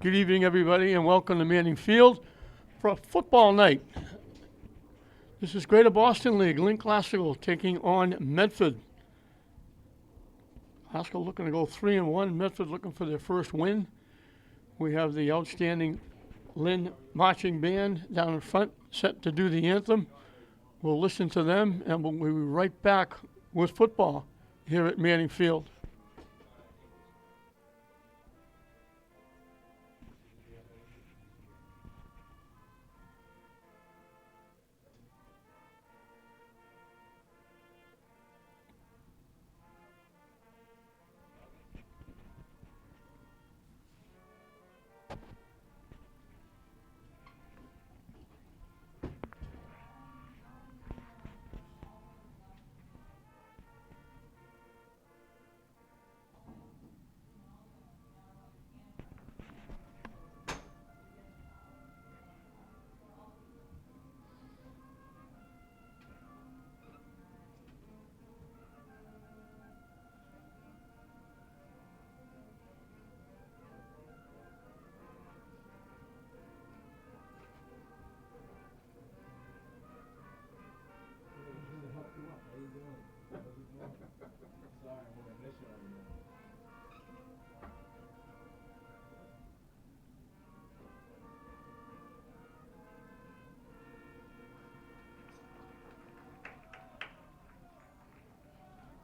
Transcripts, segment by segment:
Good evening, everybody, and welcome to Manning Field for a football night. This is Greater Boston League, Lynn Classical taking on Medford. Classical looking to go 3-1. Medford looking for their first win. We have the outstanding Lynn marching band down in front set to do the anthem. We'll listen to them, and we'll be right back with football here at Manning Field.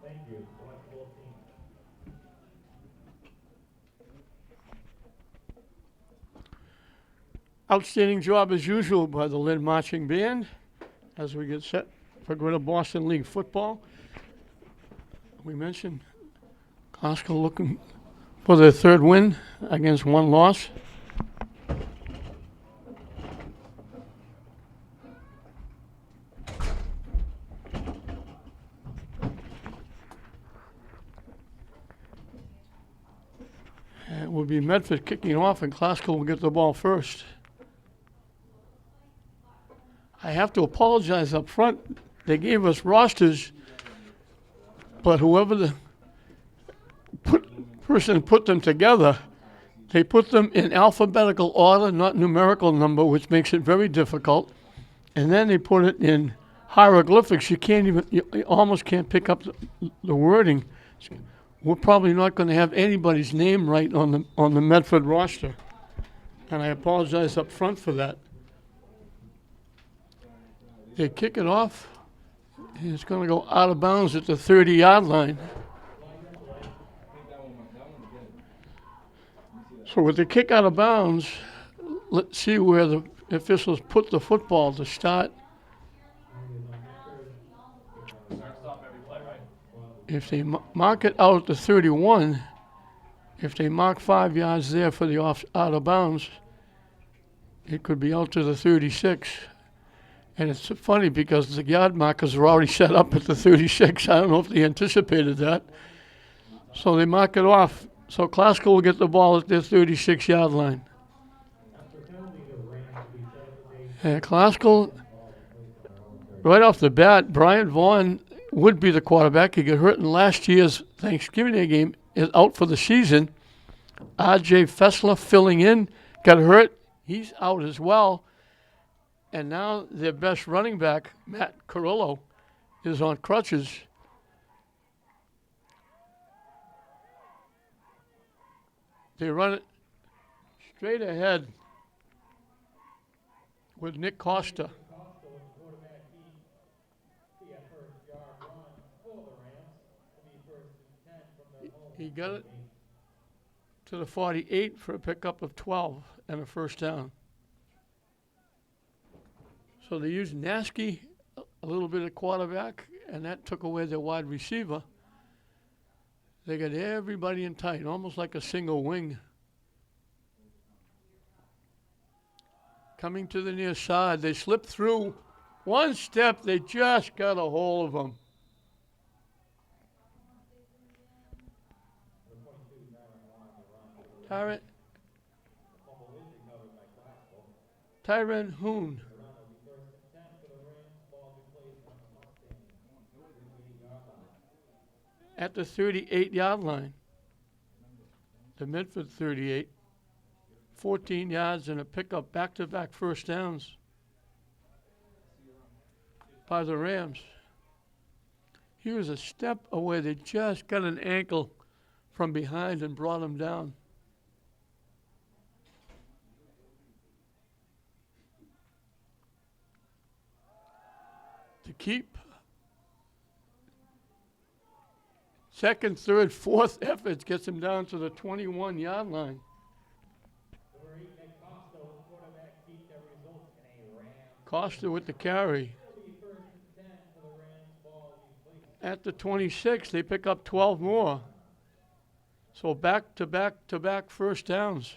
Thank you. Outstanding job as usual by the Lynn marching band as we get set for Greater Boston League football. We mentioned Classical looking for their third win against one loss. It will be Medford kicking off, and Classical will get the ball first. I have to apologize up front. They gave us rosters, but whoever the person put them together, they put them in alphabetical order, not numerical number, which makes it very difficult. And then they put it in hieroglyphics. You almost can't pick up the wording. We're probably not going to have anybody's name right on the Medford roster, and I apologize up front for that. They kick it off. It's going to go out of bounds at the 30-yard line. So with the kick out of bounds, let's see where the officials put the football to start. If they mark it out at the 31, if they mark 5 yards there for the out of bounds, it could be out to the 36. And it's funny because the yard markers are already set up at the 36. I don't know if they anticipated that. So they mark it off. So Classical will get the ball at their 36-yard line. And Classical, right off the bat, Brian Vaughn would be the quarterback. He got hurt in last year's Thanksgiving Day game, is out for the season. R.J. Fessler filling in, got hurt. He's out as well. And now their best running back, Matt Carrillo, is on crutches. They run it straight ahead with Nick Costa. He got it to the 48 for a pickup of 12 and a first down. So they used Nasky, a little bit of quarterback, and that took away their wide receiver. They got everybody in tight, almost like a single wing. Coming to the near side, they slipped through. One step, they just got a hold of them. Tyron Hoon. At the 38-yard line. The Medford 38. 14 yards and a pickup, back-to-back first downs by the Rams. He was a step away. They just got an ankle from behind and brought him down. To keep second, third, fourth efforts gets him down to the 21-yard line. Costa with the carry. At the 26, they pick up 12 more. So back-to-back first downs.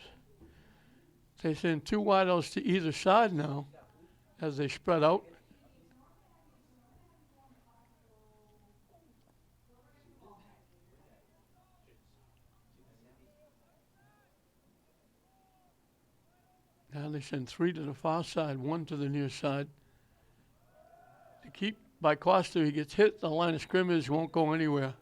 They send 2 wideouts to either side now as they spread out. Now they send 3 to the far side, 1 to the near side. To keep by Costa, he gets hit. The line of scrimmage won't go anywhere.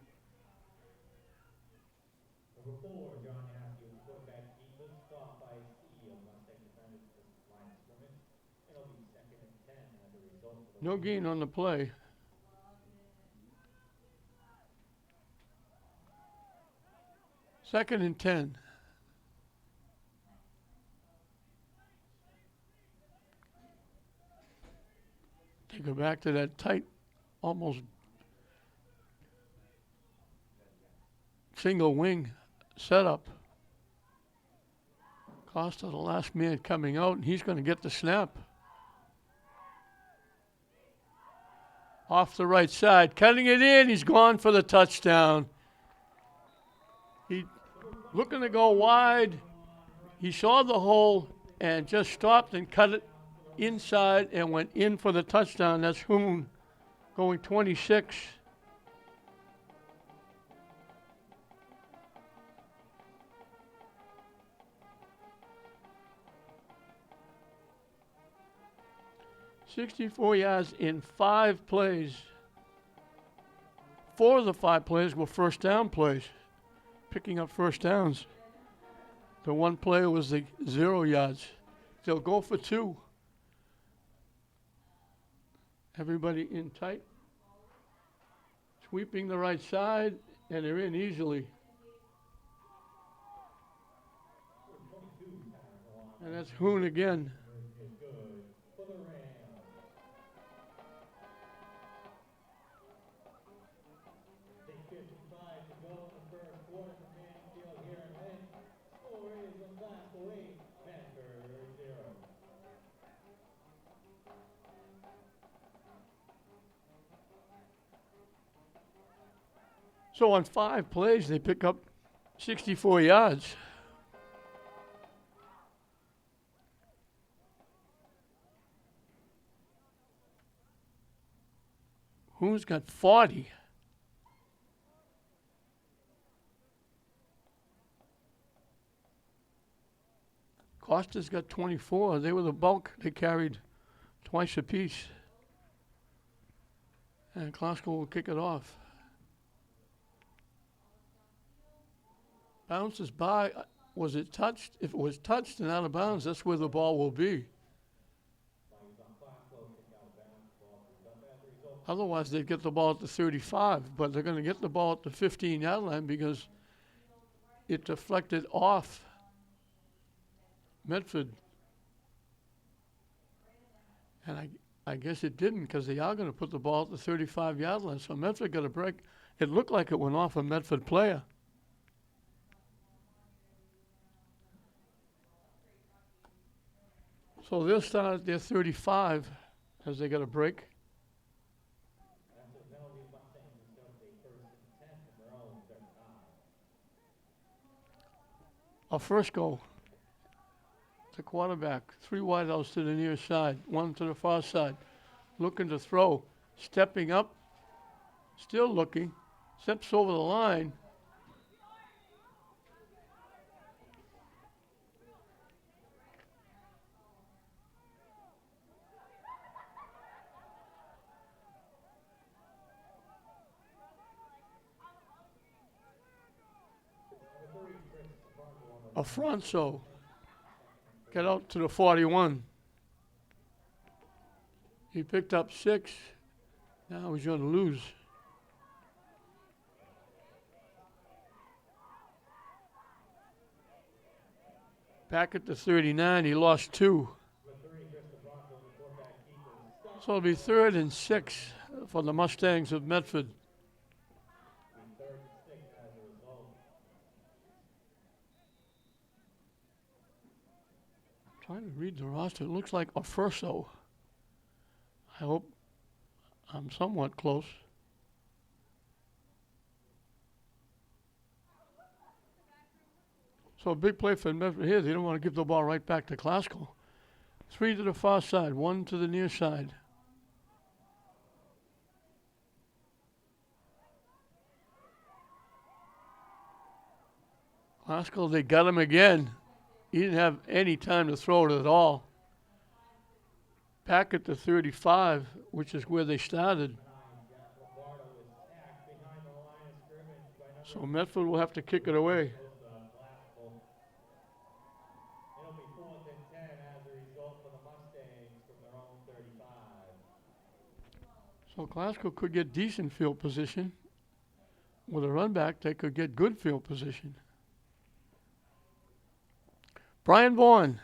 Number 4, John Matthews, quarterback keeper, stopped by Steele. Must take defenders to the line of scrimmage. It'll be 2nd and 10 as a result of the No gain on the play. Second and 10. They go back to that tight, almost single wing setup. Costa, the last man coming out, and he's going to get the snap. Off the right side, cutting it in. He's gone for the touchdown. He looking to go wide. He saw the hole and just stopped and cut it inside and went in for the touchdown. That's Hoon going 26. "64 yards in 5 plays. 4 of the 5 plays were first down plays, picking up first downs. The one play was the 0 yards. They'll go for 2. Everybody in tight. Sweeping the right side, and they're in easily. And that's Hoon again. So on 5 plays, they pick up 64 yards. Who's got 40? Costa's got 24. They were the bulk. They carried twice apiece. And Glasgow will kick it off. Bounces by. Was it touched? If it was touched and out of bounds, that's where the ball will be. Otherwise, they'd get the ball at the 35, but they're going to get the ball at the 15-yard line because it deflected off Medford. And I guess it didn't because they are going to put the ball at the 35-yard line. So Medford got a break. It looked like it went off a Medford player. So they'll start at their 35 as they got a break. A first goal. The quarterback, 3 wideouts to the near side, 1 to the far side, looking to throw, stepping up, still looking, steps over the line. Afronso got out to the 41. He picked up 6. Now he's going to lose. Back at the 39, he lost 2. So it'll be 3rd and 6 for the Mustangs of Medford. Trying to read the roster. It looks like Afronso. I hope I'm somewhat close. So a big play for Medford here. They don't want to give the ball right back to Glasgow. 3 to the far side, 1 to the near side. Glasgow, they got him again. He didn't have any time to throw it at all. Back at the 35, which is where they started. So Medford will have to kick it away. So Glasgow could get decent field position. With a run back, they could get good field position. Brian Vaughan,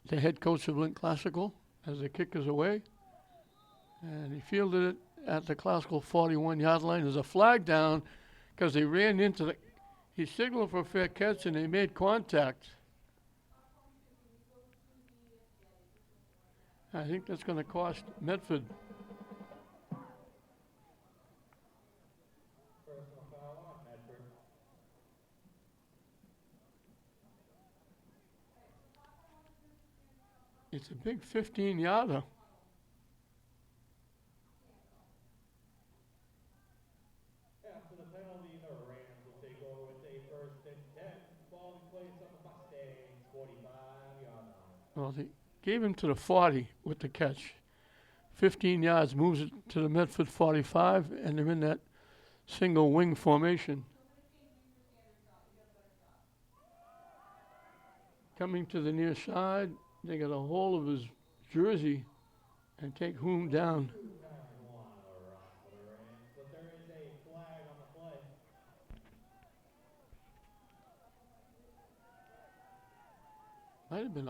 the head coach of Lynn Classical, as the kick is away. And he fielded it at the Classical 41-yard line. There's a flag down because they ran into the... He signaled for a fair catch and they made contact. I think that's going to cost Medford. It's a big 15-yarder. After the penalty, the Rams will take over with a 1st and 10. Ball in place on the Mustangs, 45-yard line. Well, they gave him to the 40 with the catch. 15 yards, moves it to the Medford 45, and they're in that single wing formation. Coming to the near side, they got a hold of his jersey and take Hume down. But there is a flag on the play. Might have been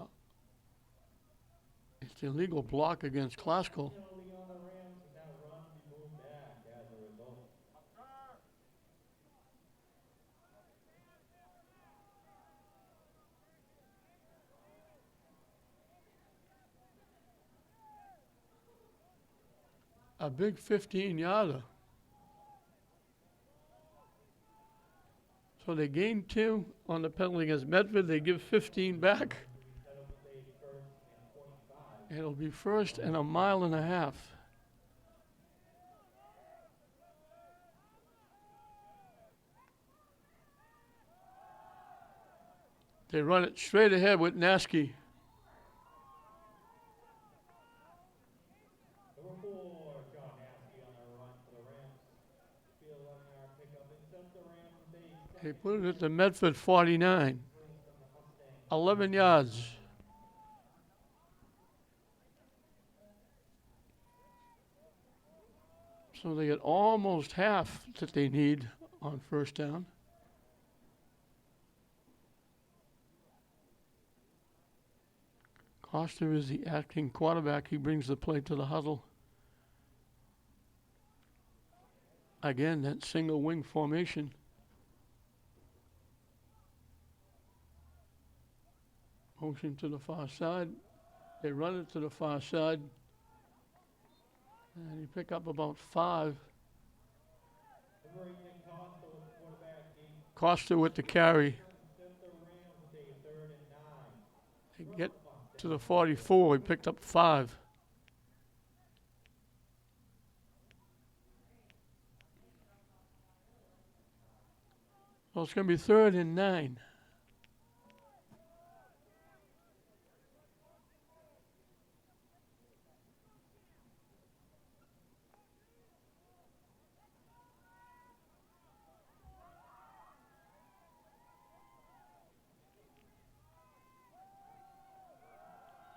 it's illegal block against Glasgow. Penalty on the Rams, and that run be moved back as a result. A big 15-yarder. So they gained 2 on the penalty against Medford. They give 15 back. That'll be first and 25. It'll be first and a mile and a half. They run it straight ahead with Nasky. Number 4, John Haskey on the run for the Rams. Field 11-yard pickup intercept the Rams. They put it at the Medford 49. 11 yards. So they get almost half that they need on first down. Costa is the acting quarterback. He brings the play to the huddle. Again, that single wing formation. Motion to the far side. They run it to the far side. And you pick up about 5. Costa with the carry. They get to the 44. He picked up 5. So it's going to be 3rd and 9.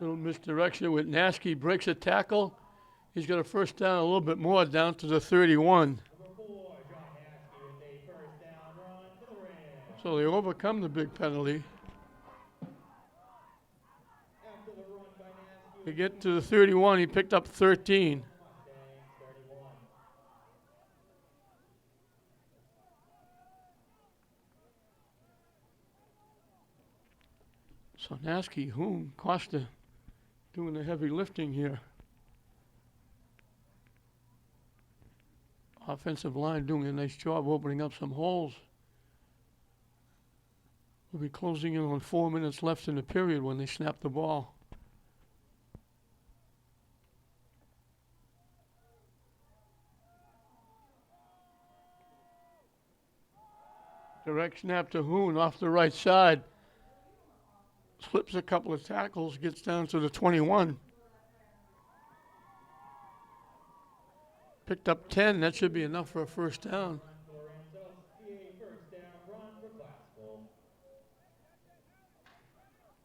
Little misdirection with Nasky, breaks a tackle. He's got a first down a little bit more down to the 31. Number 4, John Haskey with a first down run for the Rams. So they overcome the big penalty. After the run by Haskey, They get to the 31. He picked up 13. Mustangs 31. So Nasky, Hoon, Costa doing the heavy lifting here. Offensive line doing a nice job opening up some holes. We'll be closing in on 4 minutes left in the period when they snap the ball. Direct snap to Hoon off the right side. Slips a couple of tackles, gets down to the 21. Picked up 10. That should be enough for a first down.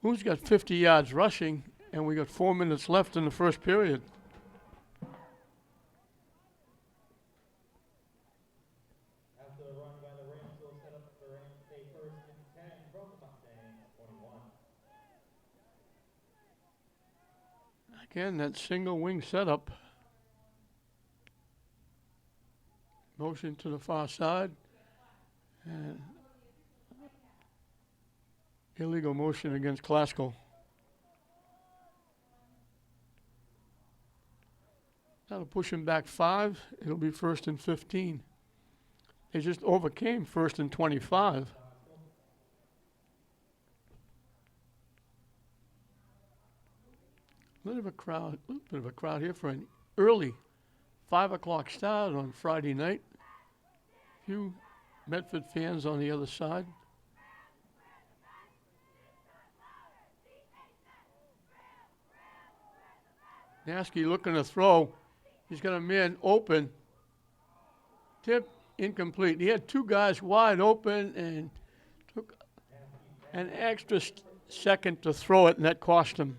Who's got 50 yards rushing, and we got 4 minutes left in the first period. After the run by the Rams, will set up the Rams a first and 10 from the Mustangs 21. Again, that single wing setup. Motion to the far side. And illegal motion against Classical. That'll push him back 5. It'll be first and 15. They just overcame first and 25. A little bit of a crowd here for an early 5 o'clock start on Friday night. Few Medford fans on the other side. Nasky looking to throw. He's got a man open. Tip incomplete. He had 2 guys wide open and took an extra second to throw it, and that cost him.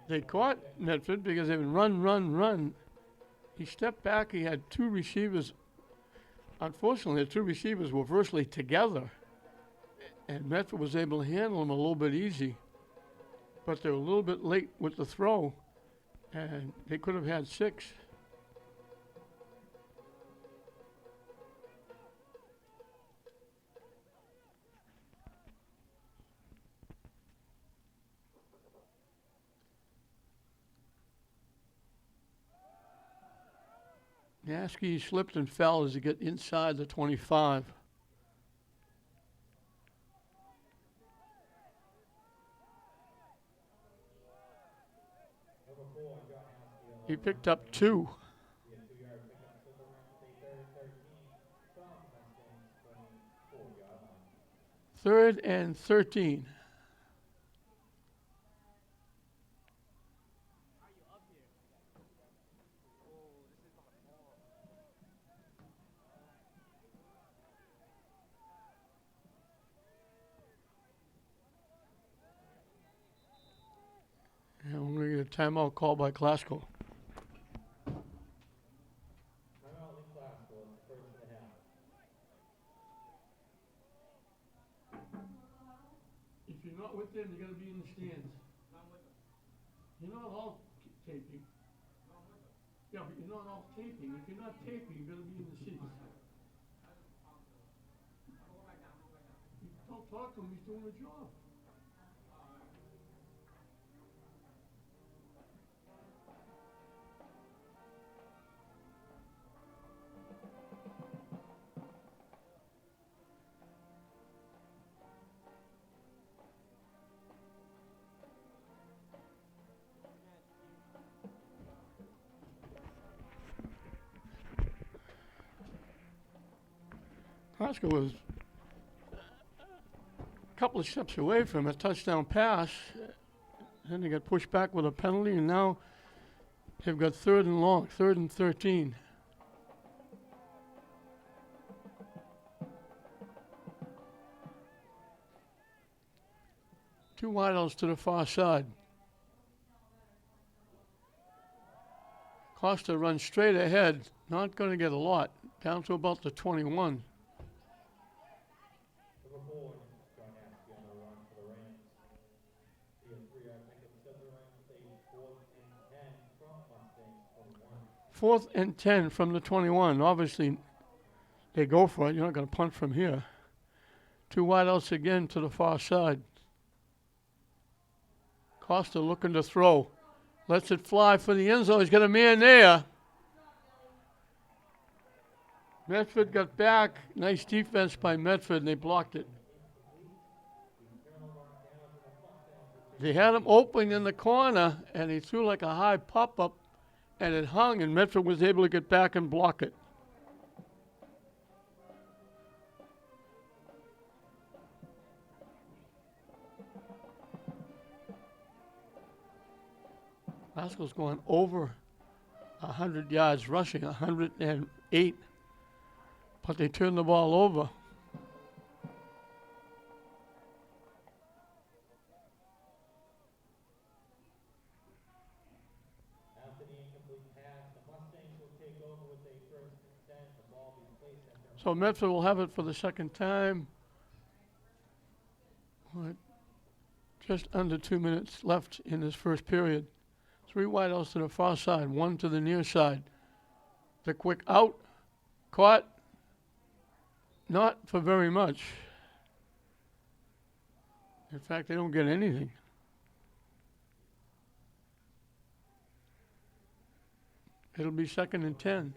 They caught Medford because they've been run. He stepped back. He had 2 receivers. Unfortunately, the 2 receivers were virtually together, and Medford was able to handle them a little bit easy. But they were a little bit late with the throw, and they could have had 6. Yaski slipped and fell as he got inside the 25. Number 4, John Haskell on He the run picked for up the 2. He had 2-yard pickup, so the run stay 3rd and 13 from Mustang's 24-yard line. 3rd and 13. And we're going to get a timeout called by Glasgow. Timeout in Glasgow, it's the first and a half. If you're not with them, you're going to be in the stands. You're not all taping. Yeah, but you're not all taping. If you're not taping, you're going to be in the seats. Don't talk to him. He's doing a job. Glasgow was a couple of steps away from a touchdown pass. Then they got pushed back with a penalty, and now they've got 3rd and long, 3rd and 13. Two wideouts to the far side. Costa runs straight ahead, not going to get a lot, down to about the 21. Number 4, John Haskell on the run for the Rams. He had 3-yard pickup, so the Rams stay 4th and 10 from Mustang's 21. 4th and 10 from the 21. Obviously, they go for it. You're not going to punt from here. Two wideouts again to the far side. Costa looking to throw. Lets it fly for the end zone. He's got a man there. Medford got back. Nice defense by Medford, and they blocked it. They had him open in the corner, and he threw like a high pop-up, and it hung, and Medford was able to get back and block it. Glasgow's going over 100 yards rushing, 108, but they turned the ball over. After the incomplete pass, the Mustangs will take over with a 1st and 10. The ball be placed at their So Medford will have it for the second time. What? Just under 2 minutes left in this first period. 3 wideouts to the far side, 1 to the near side. The quick out, caught, not for very much. In fact, they don't get anything. It'll be 2nd and 10.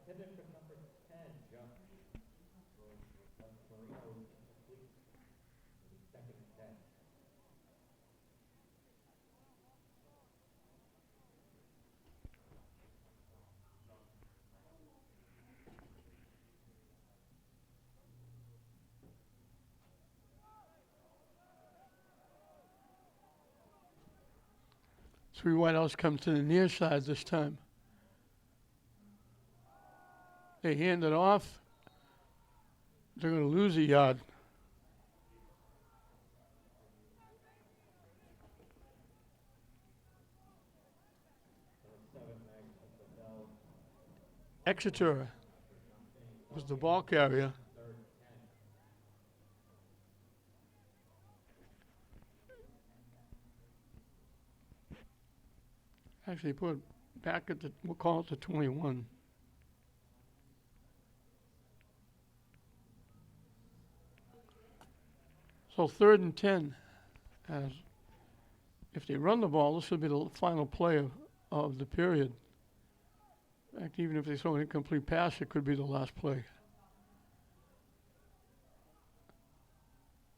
intended for number 10, John. Marino is incomplete. 2nd and 10. Three wideouts come to the near side this time. They hand it off. They're going to lose a yard. Exeter was the ball carrier. Actually put it back at the, we'll call it the 21. So 3rd and 10. As if they run the ball, this will be the final play of the period. In fact, even if they throw an incomplete pass, it could be the last play.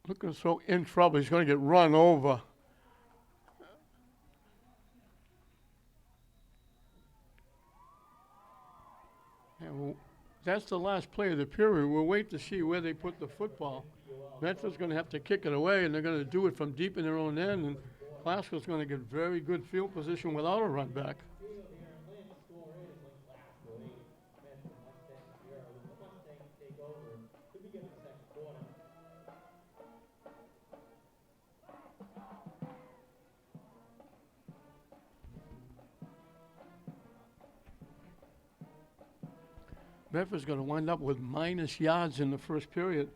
Looking to throw in trouble. He's going to get run over. And that's the last play of the period. We'll wait to see where they put the football. Medford's going to have to kick it away, and they're going to do it from deep in their own end. And Glasgow's going to get very good field position without a run back. Field here in Lynn, score is Lynn Glasgow 8, Medford Mustangs 0. The Mustangs take over to begin the second quarter. Medford's going to wind up with minus yards in the first period.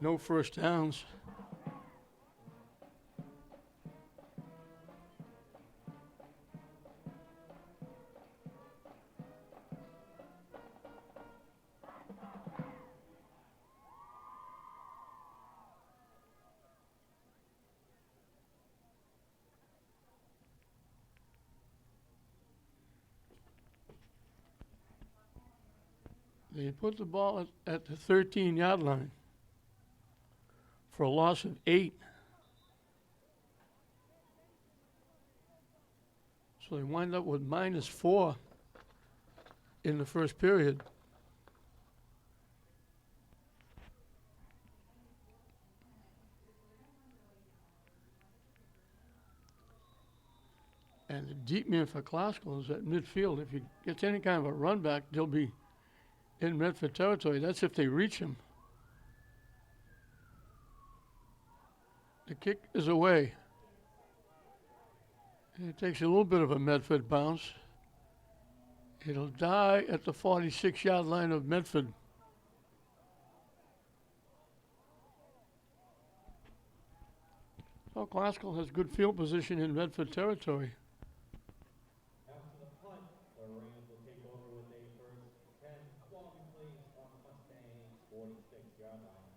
No first downs. They put the ball at the 13-yard line for a loss of 8. So they wind up with minus 4 in the first period. And the deep man for Glasgow is at midfield. If he gets any kind of a run back, they'll be in Medford territory. That's if they reach him. The kick is away. And it takes a little bit of a Medford bounce. It'll die at the 46-yard line of Medford. So Glasgow has good field position in Medford territory. After the punt, the Rams will take over with a first 10. Ball be placed on the Mustangs 46-yard line.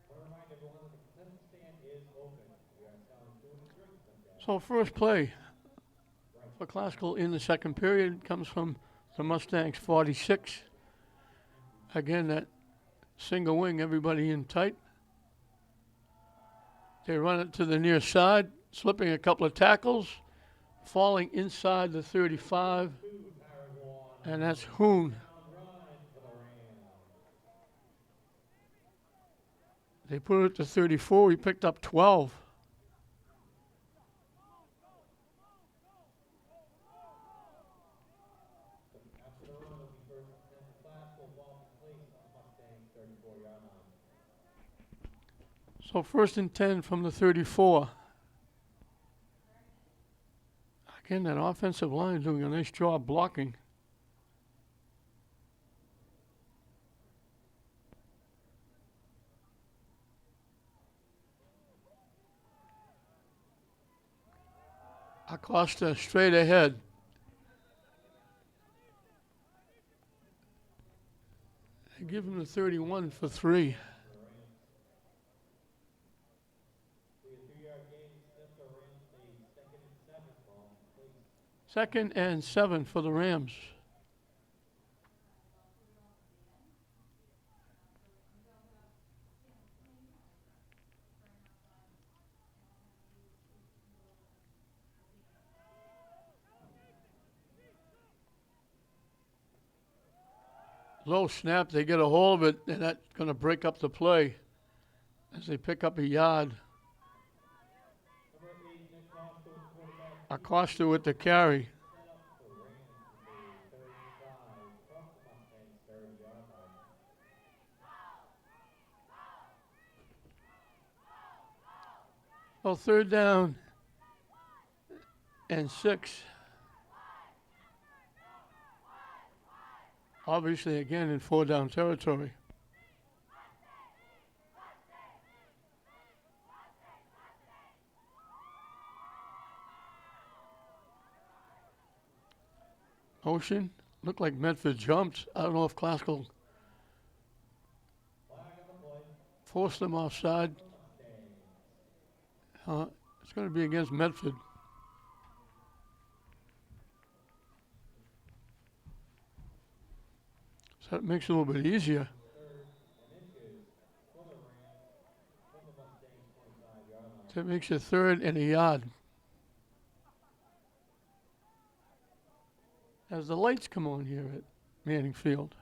I want to remind everyone that the concession stand is open. We are selling food and drinks at that. So first play for Glasgow in the second period comes from the Mustangs 46. Again, that single wing, everybody in tight. They run it to the near side, slipping a couple of tackles, falling inside the 35, and that's Hoon. They put it at the 34. He picked up 12. After the run, it'll be first and 10 for Glasgow. Ball be placed on the Mustangs 34-yard line. So first and 10 from the 34. Again, that offensive line doing a nice job blocking. Acosta straight ahead. They give him the 31 for 3. Be a 3-yard gain. Smith, the Rams, a second and 7. Ball be placed. Second and 7 for the Rams. Low snap, they get a hold of it, and that's going to break up the play as they pick up a yard. Number 8, Nick Costa with the quarterback. Acosta with the carry. Set up for Rams with a 35 from the Mustangs 30-yard line. Well, third down and 6. Obviously, again, in 4-down territory. Motion. Looked like Medford jumped. I don't know if Glasgow Flag on the play. forced them offside. Mustangs. It's going to be against Medford. That makes it a little bit easier. That makes it 3rd and a yard. As the lights come on here at Manning Field.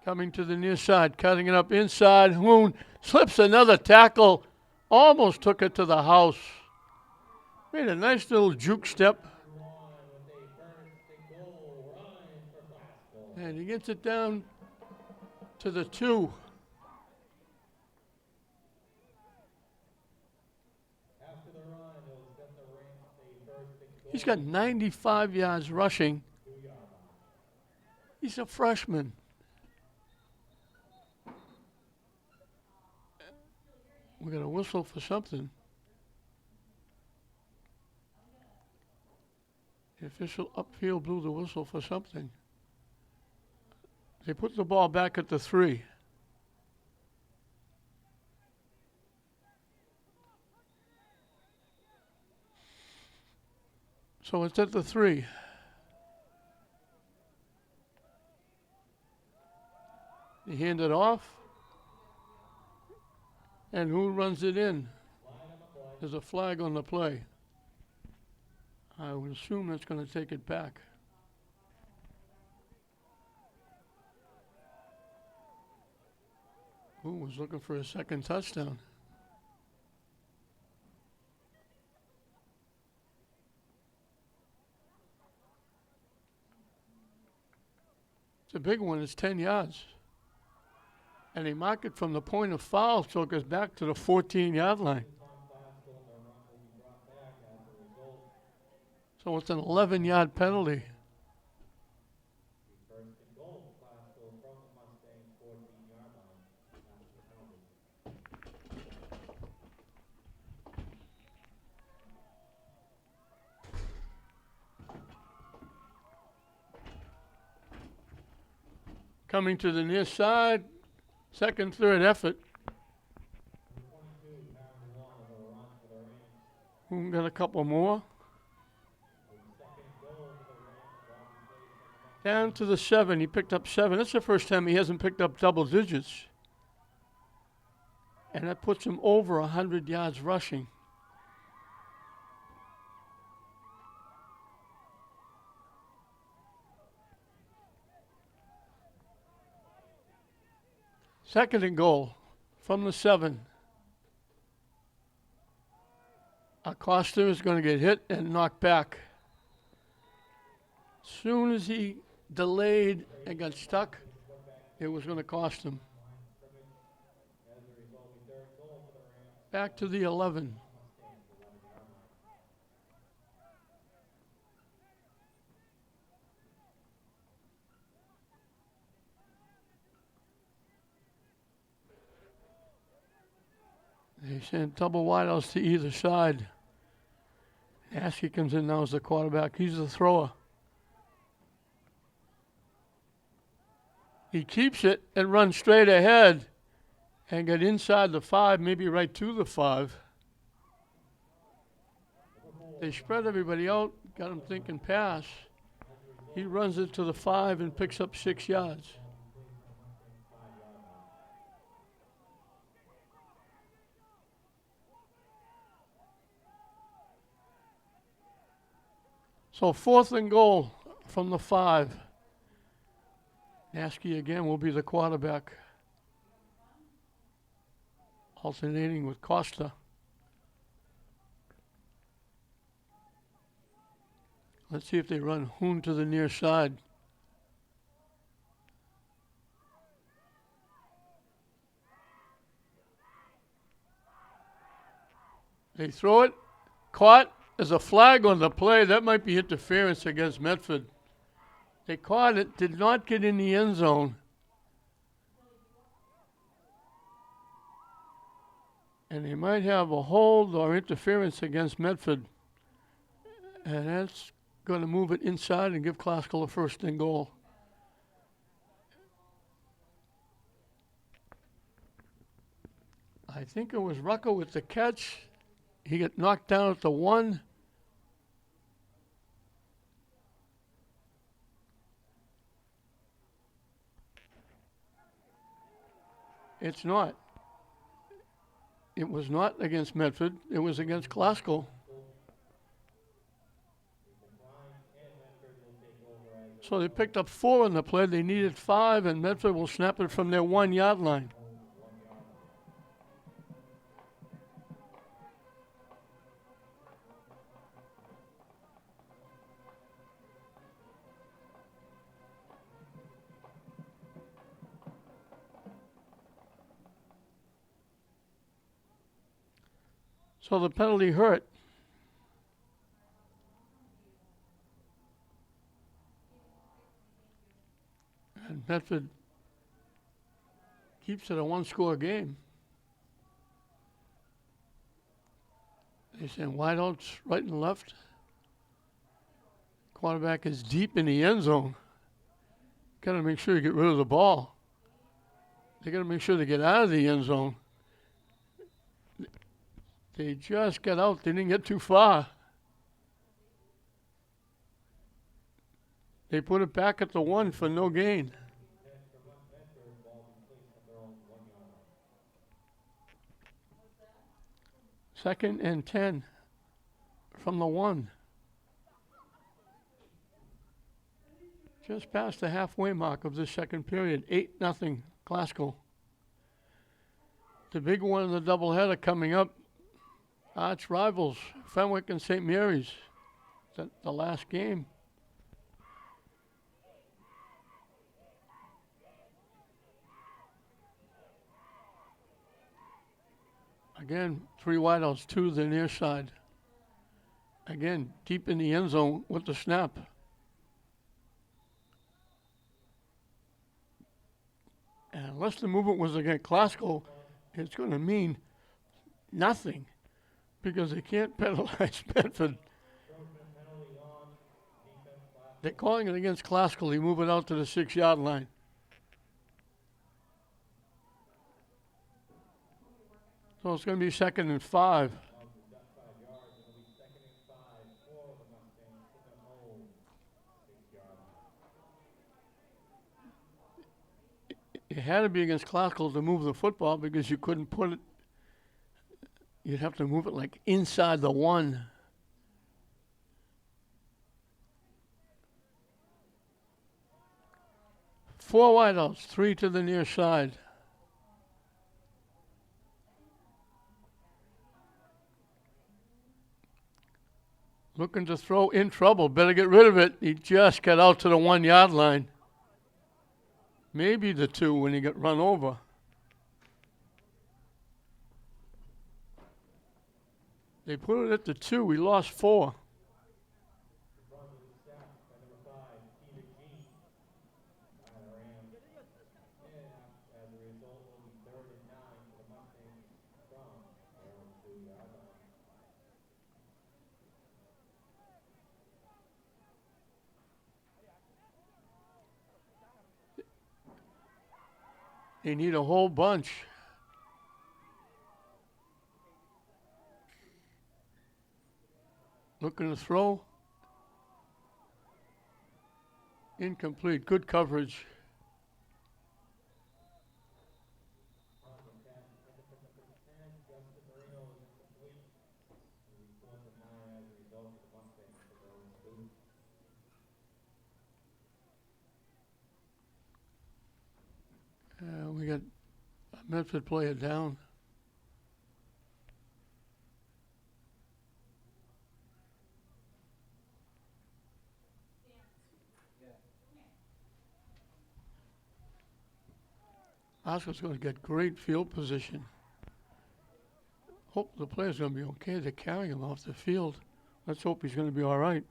Coming to the near side, cutting it up inside. Hoon slips another tackle. Almost took it to the house. Made a nice little juke step. And he gets it down to the 2. He's got 95 yards rushing. He's a freshman. We're going to whistle for something. The official upfield blew the whistle for something. They put the ball back at the 3. So it's at the 3. He hand it off. And who runs it in? There's a flag on the play. I would assume that's going to take it back. Who was looking for a second touchdown? It's a big one. It's 10 yards. And they mark it from the point of foul, so it goes back to the 14-yard line. So it's an 11-yard penalty. Coming to the near side, 2nd, 3rd effort. We got a couple more. Down to the 7. He picked up 7. That's the first time he hasn't picked up double digits. And that puts him over 100 yards rushing. Second and goal from the 7. Acosta is going to get hit and knocked back. Soon as he delayed and got stuck, it was going to cost him. Back to the 11. They send double wideouts to either side. Askey comes in now as the quarterback. He's the thrower. He keeps it and runs straight ahead and get inside the 5, maybe right to the 5. They spread everybody out, got him thinking pass. He runs it to the 5 and picks up 6 yards. So 4th and goal from the 5. Askey again will be the quarterback, alternating with Costa. Let's see if they run Hoon to the near side. They throw it, caught. There's a flag on the play. That might be interference against Medford. They caught it, did not get in the end zone. And they might have a hold or interference against Medford. And that's going to move it inside and give Classical a 1st and goal. I think it was Rucker with the catch. He got knocked down at the 1. It's not. It was not against Medford. It was against Glasgow. So they picked up 4 on the play. They needed 5, and Medford will snap it from their 1-yard line. So the penalty hurt. And Medford keeps it a 1-score game. They send wideouts right and left. Quarterback is deep in the end zone. Got to make sure you get rid of the ball. They got to make sure they get out of the end zone. They just got out. They didn't get too far. They put it back at the 1 for no gain. Second and 10 from the 1. Just past the halfway mark of the second period. 8-0 Glasgow. The big one in the doubleheader coming up. Arch rivals, Fenwick and St. Mary's. The last game. Again, 3 wideouts, 2 to the near side. Again, deep in the end zone with the snap. And unless the movement was against Glasgow, it's going to mean nothing because they can't penalize Medford. They're calling it against Glasgow. They move it out to the 6-yard line. So it's going to be 2nd and 5. It had to be against Glasgow to move the football because you couldn't put it. You'd have to move it like inside the 1. Four wideouts, 3 to the near side. Looking to throw, in trouble. Better get rid of it. He just got out to the 1-yard line. Maybe the 2 when he got run over. They put it at the 2. We lost 4. They need a whole bunch. Looking to throw. Incomplete. Good coverage. We got a Medford player down. Oscar's going to get great field position. Hope the player's going to be okay. They're carrying him off the field. Let's hope he's going to be all right.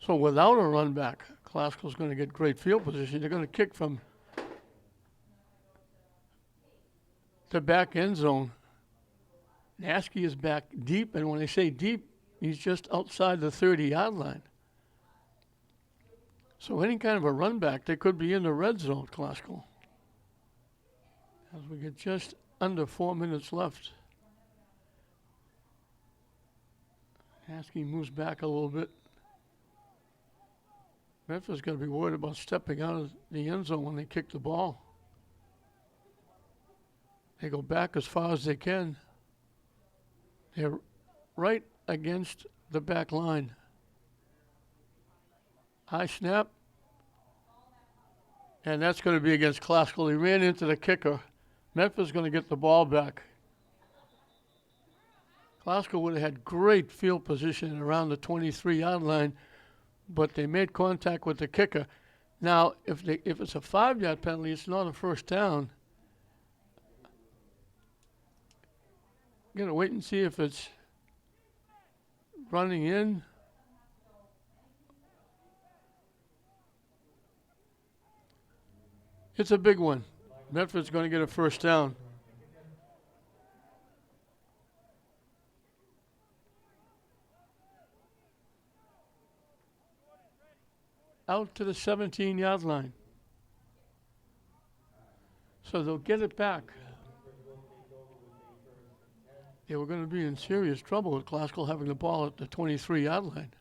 So without a run back, Glasgow's going to get great field position. They're going to kick from the back end zone. Nasky is back deep, and when I say deep, he's just outside the 30-yard line. So any kind of a run back, they could be in the red zone, Glasgow. As we get just under 4 minutes left. Nasky moves back a little bit. Medford's got to be worried about stepping out of the end zone when they kick the ball. They go back as far as they can. They're right against the back line. High snap. And that's going to be against Classical. He ran into the kicker. Medford's going to get the ball back. Classical would have had great field position around the 23-yard line, but they made contact with the kicker. Now, if it's a 5-yard penalty, it's not a first down. I'm going to wait and see if it's running in. It's a big one. Medford's going to get a first down. Out to the 17-yard line. So they'll get it back. They were going to be in serious trouble with Classical having the ball at the 23-yard line.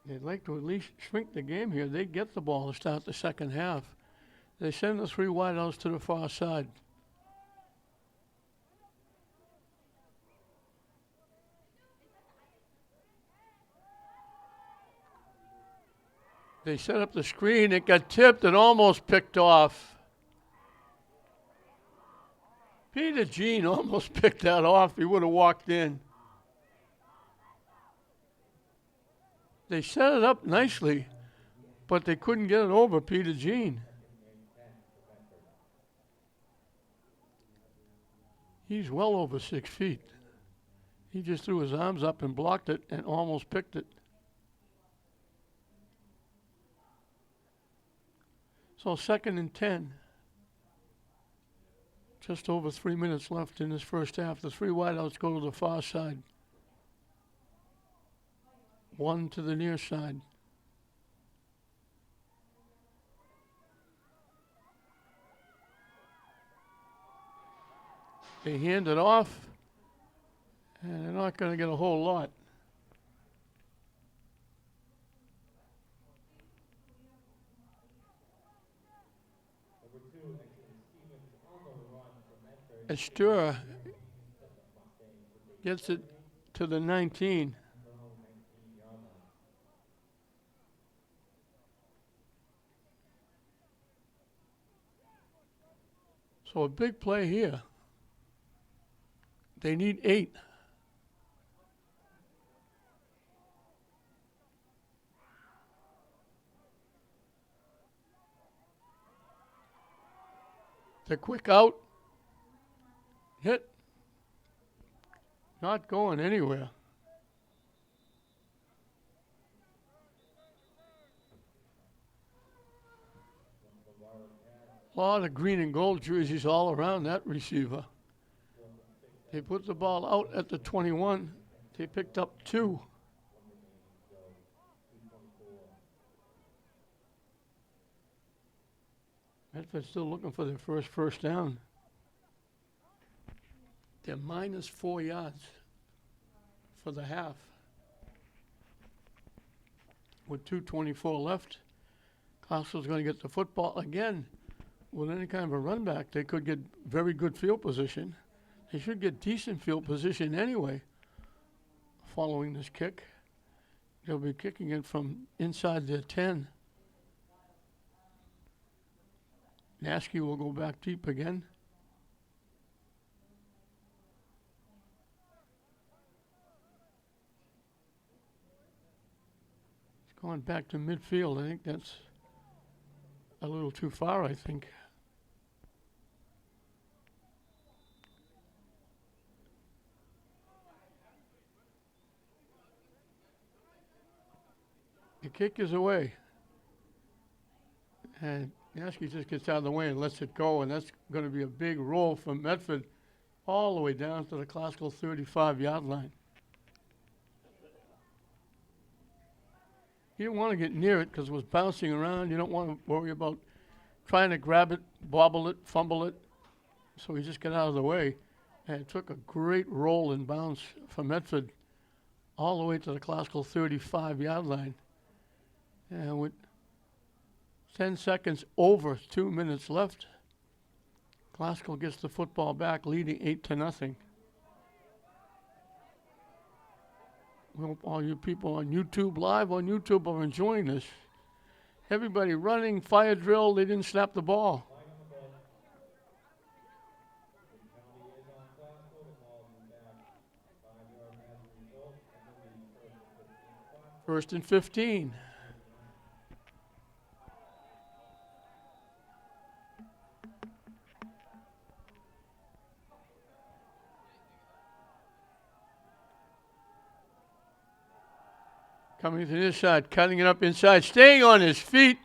They'd like to at least shrink the game here. They get the ball to start the second half. They send the 3 wideouts to the far side. They set up the screen. It got tipped and almost picked off. Peter Jean almost picked that off. He would have walked in. They set it up nicely, but they couldn't get it over Peter Jean. He's well over 6 feet. He just threw his arms up and blocked it and almost picked it. So 2nd and 10. Just over 3 minutes left in this first half. The 3 wideouts go to the far side. 1 to the near side. They hand it off, and they're not going to get a whole lot. Astura gets it to the 19. So a big play here. They need 8. The quick out. Hit. Not going anywhere. A lot of green and gold jerseys all around that receiver. They put the ball out at the 21. They picked up 2. Medford's still looking for their first down. They're minus 4 yards for the half. With 2:24 left, Classical's going to get the football again. With any kind of a run back, they could get very good field position. They should get decent field position anyway following this kick. They'll be kicking it from inside their 10. Nasky will go back deep again. He's going back to midfield. I think that's a little too far, I think. The kick is away. And Nasky just gets out of the way and lets it go, and that's going to be a big roll from Medford all the way down to the Classical 35-yard line. You don't want to get near it because it was bouncing around. You don't want to worry about trying to grab it, bobble it, fumble it. So he just got out of the way, and it took a great roll and bounce for Medford all the way to the classical 35-yard line. And with 10 seconds over 2 minutes left, Classical gets the football back, leading 8-0. We hope all you people on YouTube, live on YouTube, are enjoying this. Everybody running, fire drill, they didn't snap the ball. First and 15. Coming to this side, cutting it up inside, staying on his feet,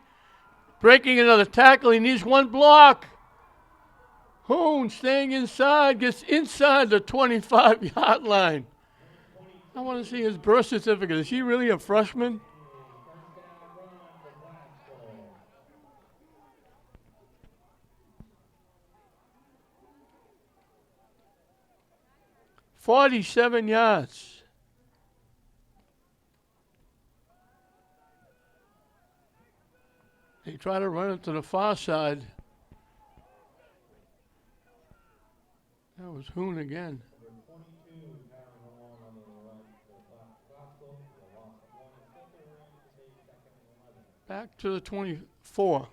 breaking another tackle. He needs one block. Hoon staying inside, gets inside the 25-yard line. I want to see his birth certificate. Is he really a freshman? "47 yards. They try to run it to the far side. That was Hoon again. Back to the 24.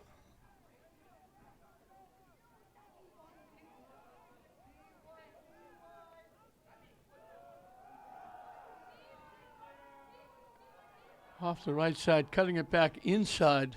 Off the right side, cutting it back inside.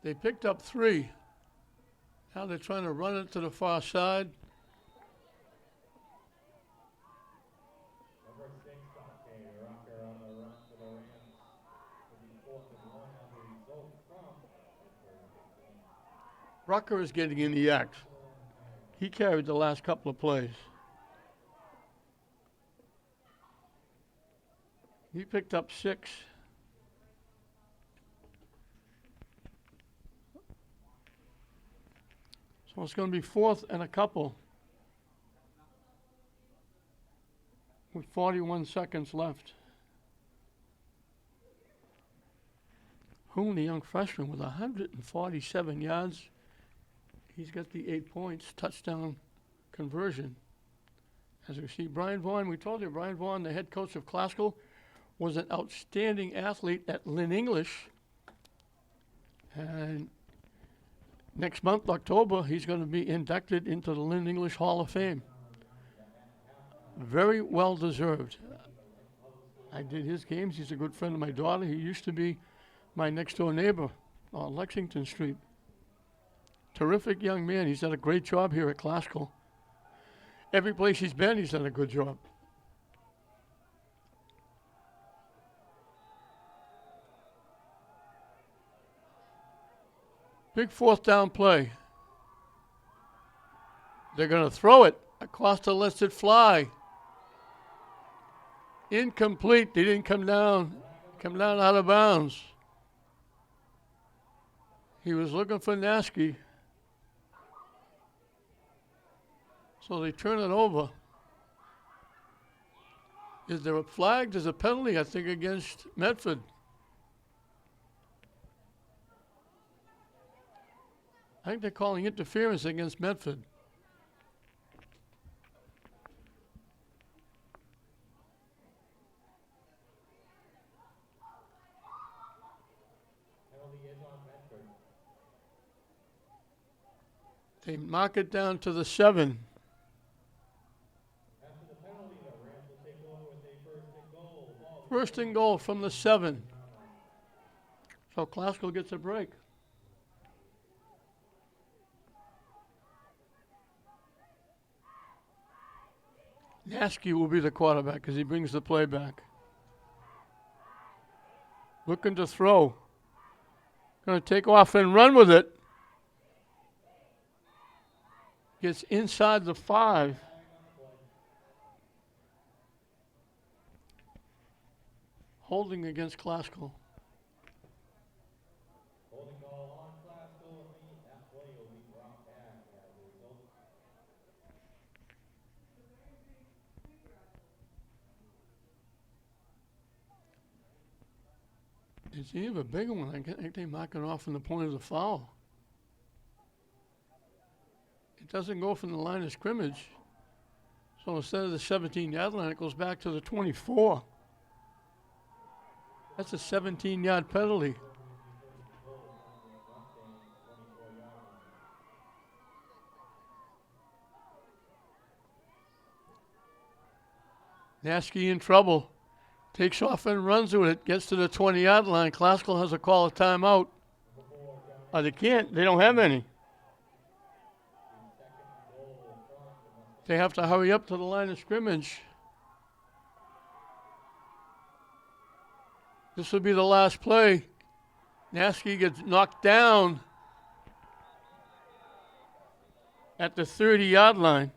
They picked up 3. Now they're trying to run it to the far side. Rucker is getting in the act. He carried the last couple of plays. He picked up 6. So it's going to be 4th and a couple with 41 seconds left. Hoon, the young freshman, with 147 yards. He's got the 8 points, touchdown conversion. As we see, Brian Vaughn, we told you, Brian Vaughn, the head coach of Classical, was an outstanding athlete at Lynn English. And next month, October, he's going to be inducted into the Lynn English Hall of Fame. Very well deserved. I did his games. He's a good friend of my daughter. He used to be my next door neighbor on Lexington Street. Terrific young man. He's done a great job here at Classical. Every place he's been, he's done a good job. Big 4th down play. They're going to throw it. Acosta lets it fly. Incomplete. They didn't come down out of bounds. He was looking for Nasky. So they turn it over. Is there a flag? There's a penalty, I think, against Medford. I think they're calling interference against Medford. They mark it down to the 7. First and goal from the 7. So Classical gets a break. Nasky will be the quarterback because he brings the play back. Looking to throw. Going to take off and run with it. gets inside the 5. Holding against Classical. Holding ball on Classical, and that play will be brought back as a result. It's even a bigger one. I think they mark it off from the point of the foul. It doesn't go from the line of scrimmage. So instead of the 17-yard line, it goes back to the 24. That's a 17-yard penalty. Naskey in trouble. Takes off and runs with it. Gets to the 20-yard line. Classical has a call a timeout. They can't. They don't have any. They have to hurry up to the line of scrimmage. This will be the last play. Naskey gets knocked down at the 30-yard line.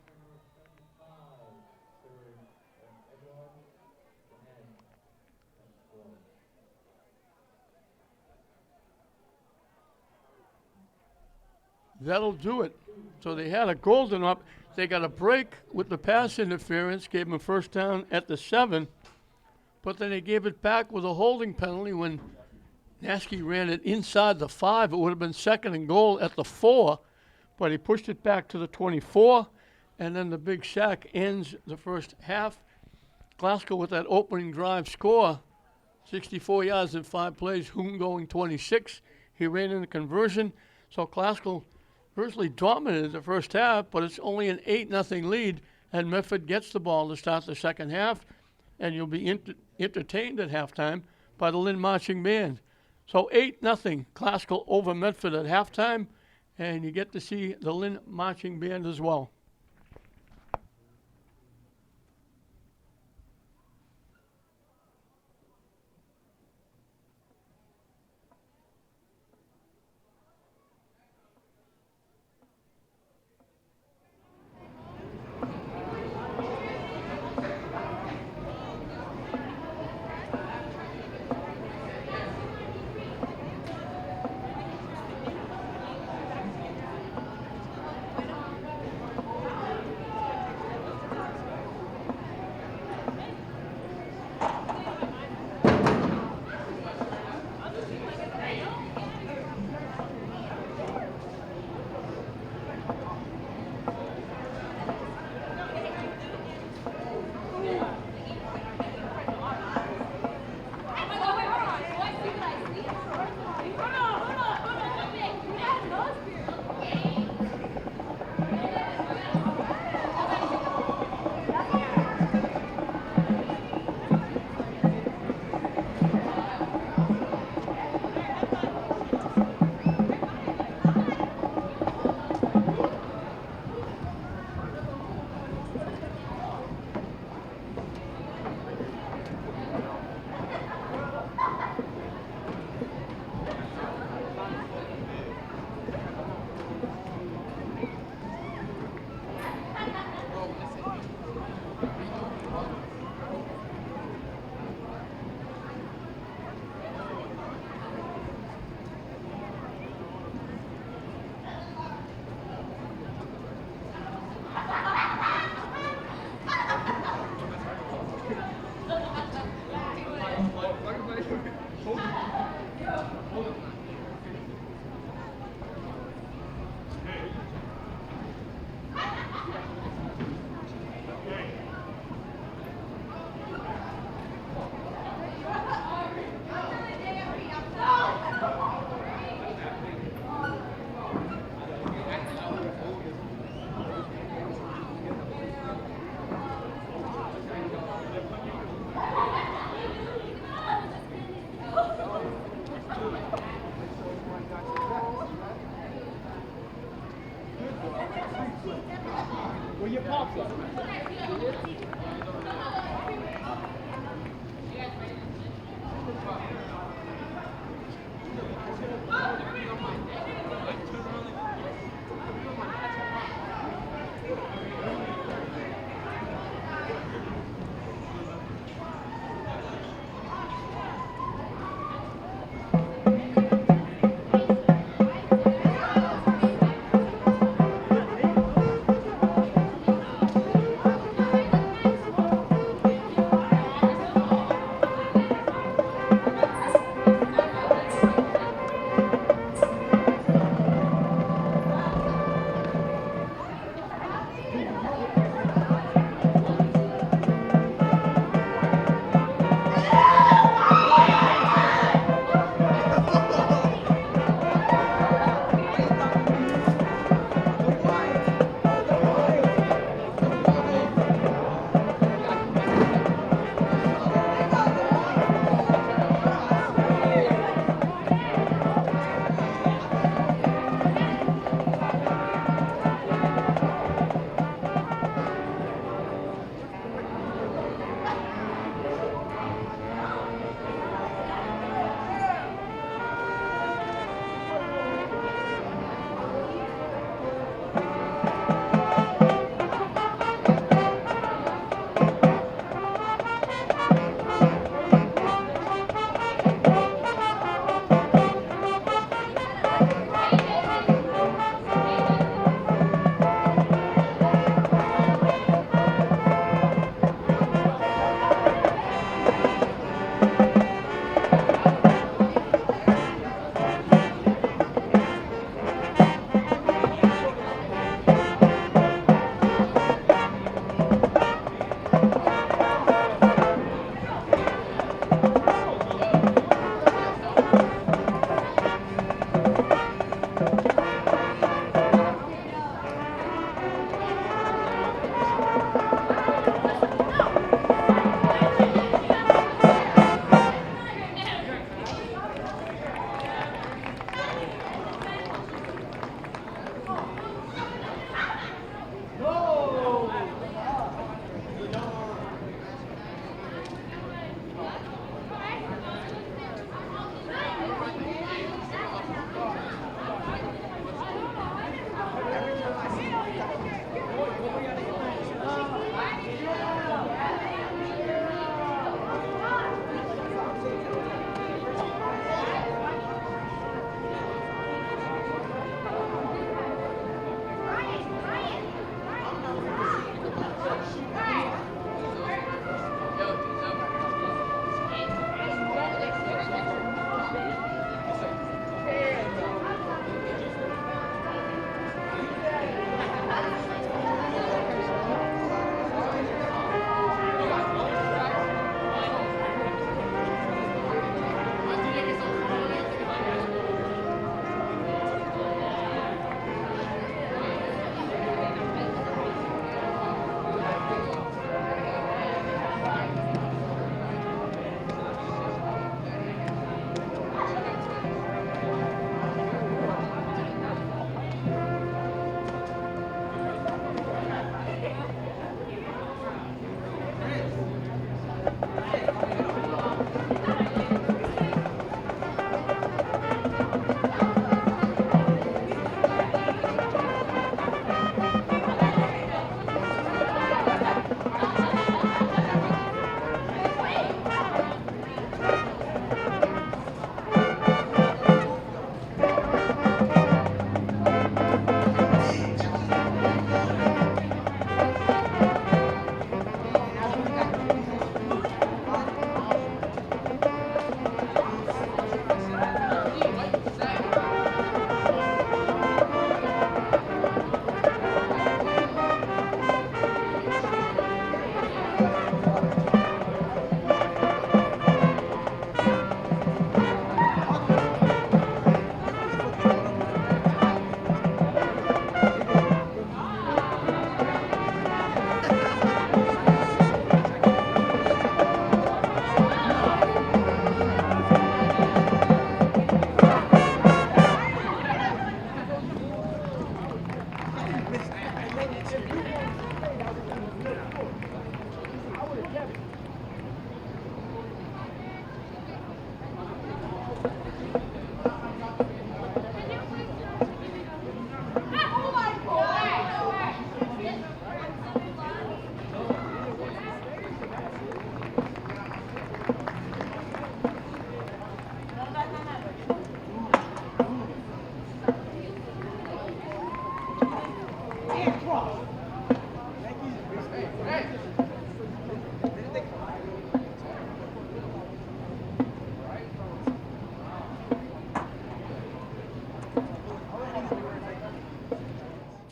That'll do it. So they had a golden up. They got a break with the pass interference, gave them a first down at the 7, but then they gave it back with a holding penalty when Naskey ran it inside the 5. It would have been 2nd and goal at the 4, but he pushed it back to the 24, and then the big sack ends the first half. Glasgow with that opening drive score, 64 yards in 5 plays, Hoon going 26. He ran in the conversion, so Glasgow virtually dominated the first half, but it's only an 8-0 lead, and Medford gets the ball to start the second half, and you'll be entertained at halftime by the Lynn Marching Band. So 8-0 Classical over Medford at halftime, and you get to see the Lynn Marching Band as well.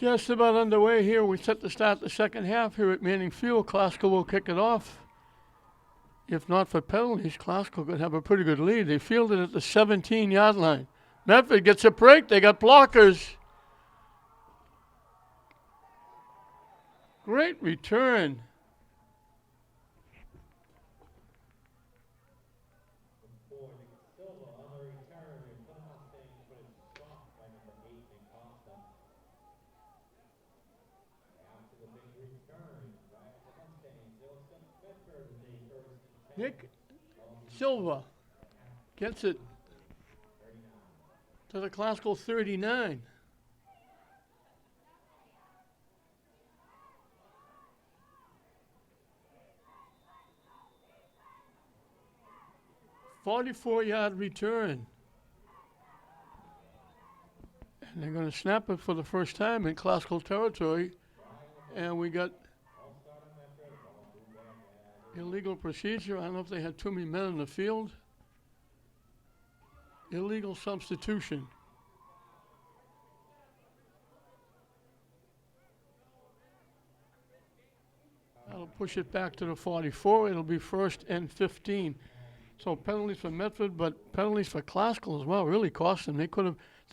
Just about underway here. We set to start the second half here at Manning Field. Classical will kick it off. If not for penalties, Classical could have a pretty good lead. They fielded at the 17-yard line. Medford gets a break. They got blockers. Great return. Nick Silva gets it to the Classical 39. "44-yard return. And they're going to snap it for the first time in Classical territory. And we got illegal procedure. I don't know if they had too many men in the field. Illegal substitution. That'll push it back to the 44. It'll be 1st and 15. So penalties for Medford, but penalties for Classical as well really cost them. They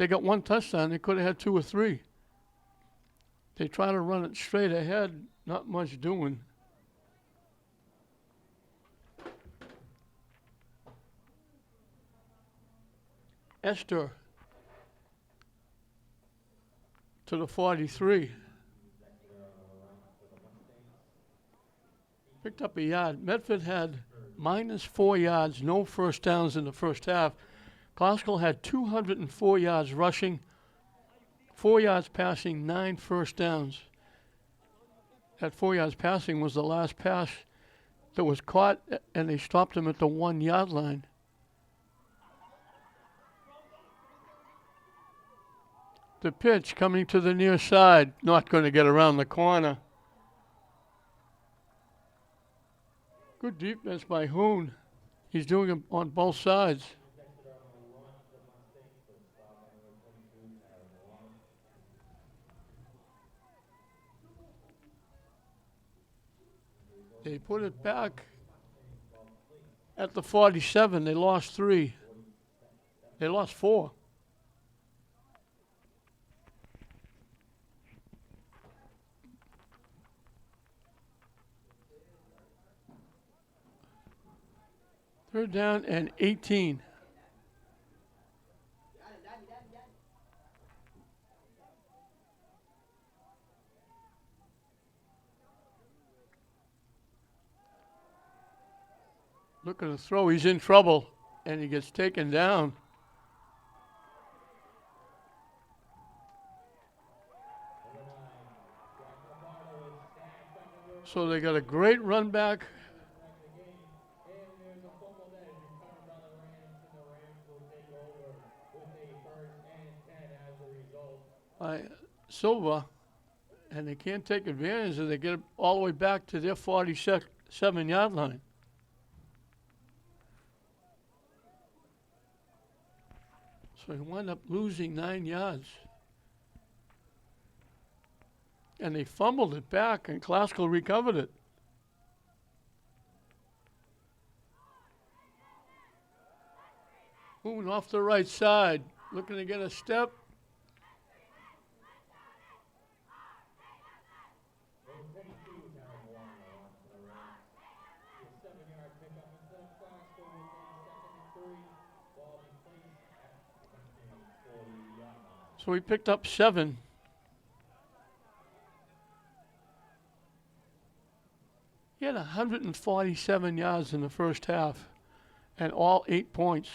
got one touchdown. They could have had 2 or 3. They try to run it straight ahead. Not much doing. Esther to the 43. Picked up a yard. Medford had -4 yards, no first downs in the first half. Classical had 204 yards rushing, 4 yards passing, 9 first downs. That 4 yards passing was the last pass that was caught, and they stopped him at the 1-yard line. The pitch coming to the near side, not going to get around the corner. Good defense by Hoon. He's doing it on both sides. They put it back at the 47. They lost 3. They lost 4. Third down and 18. Look at the throw. He's in trouble, and he gets taken down. So they got a great run back. By Silva, and they can't take advantage of it. They get it all the way back to their 47-yard line. So he wound up losing 9 yards. And they fumbled it back, and Classical recovered it. Moving off the right side, looking to get a step. So he picked up 7. He had 147 yards in the first half and all 8 points.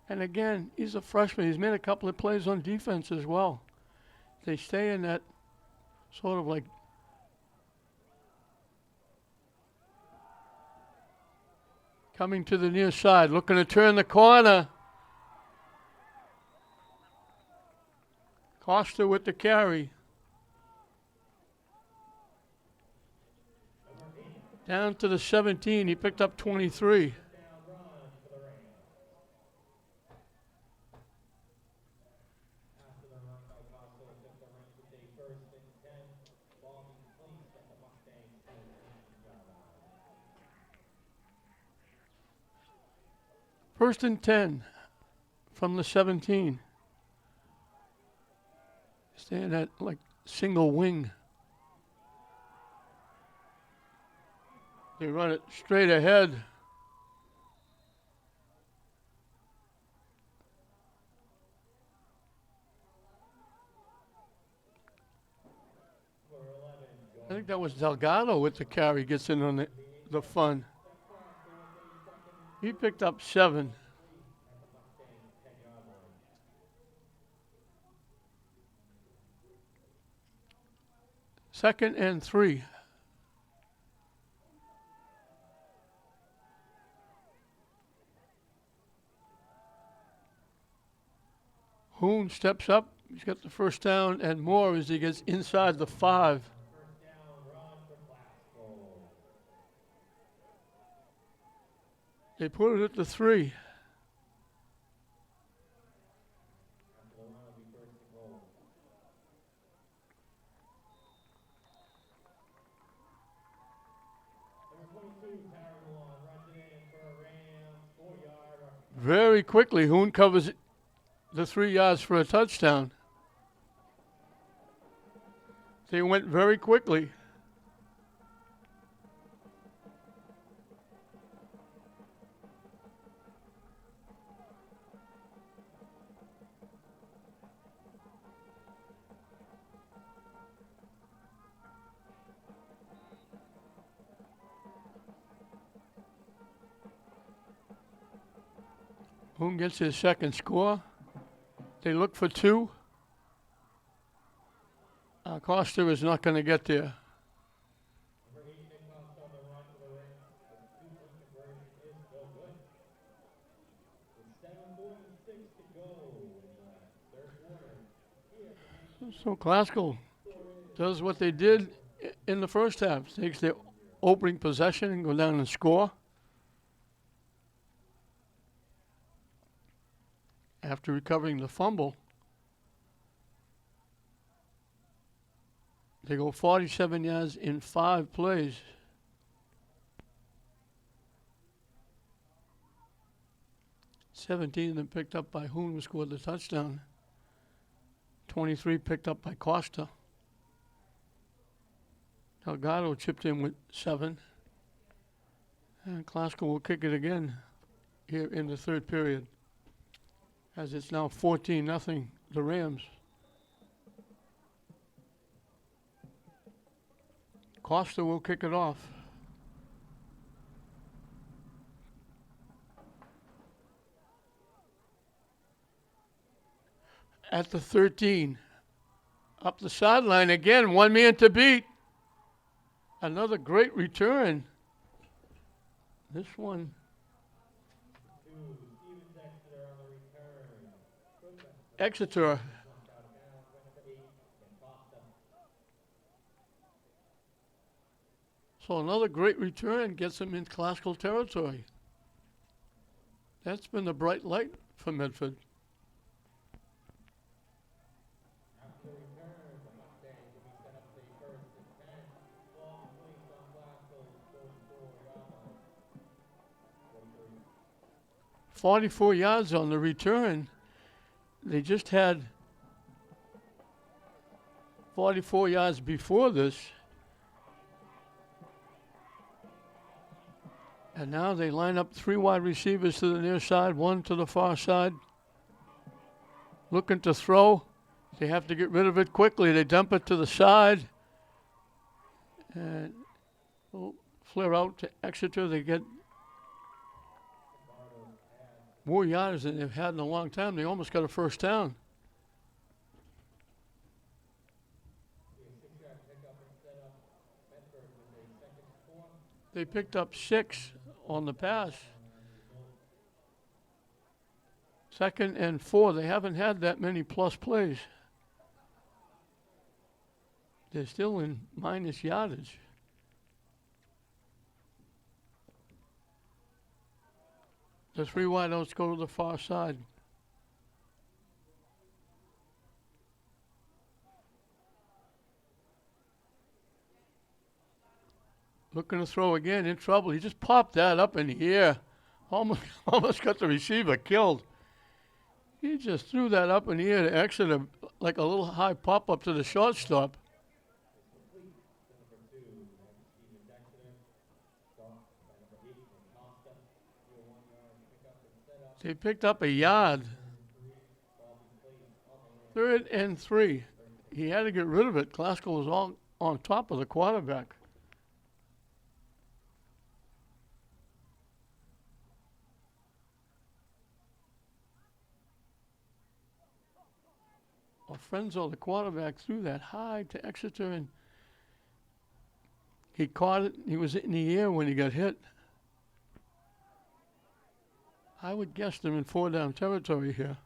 And again, he's a freshman. He's made a couple of plays on defense as well. They stay in that sort of like coming to the near side, looking to turn the corner. Costa with the carry. Down to the 17. He picked up 23. First and 10 from the 17. Staying at like single wing. They run it straight ahead. I think that was Delgado with the carry, gets in on the fun. He picked up 7. Second and 3. Hoon steps up. He's got the first down and more as he gets inside the 5. They put it at the 3. Very quickly, Hoon covers the 3 yards for a touchdown. They went very quickly. Hoon gets his second score. They look for 2. Costa is not going to get there. So Classical does what they did in the first half. Takes their opening possession and go down and score. After recovering the fumble, they go 47 yards in 5 plays. $17 of them picked up by Hoon, who scored the touchdown. 23 picked up by Costa. Delgado chipped in with 7. And Classical will kick it again here in the third period, as it's now 14-0, the Rams. Costa will kick it off. At the 13. Up the sideline again, 1 man to beat. Another great return. This one. Exeter. So another great return gets him in Classical territory. That's been the bright light for Medford. .44 yards on the return. They just had 44 yards before this. And now they line up 3 wide receivers to the near side, 1 to the far side. Looking to throw. They have to get rid of it quickly. They dump it to the side. And flare out to Exeter. They get more yards than they've had in a long time. They almost got a first down. They picked up 6 on the pass. 2nd and 4. They haven't had that many plus plays. They're still in minus yardage. The 3 wideouts go to the far side. Looking to throw again, in trouble. He just popped that up in the air. Almost got the receiver killed. He just threw that up in the air to Exeter like a little high pop-up to the shortstop. They picked up a yard. 3rd and 3. He had to get rid of it. Glasgow was all on top of the quarterback. Frenzo, the quarterback, threw that high to Exeter, and he caught it. He was in the air when he got hit. I would guess them in 4-down territory here.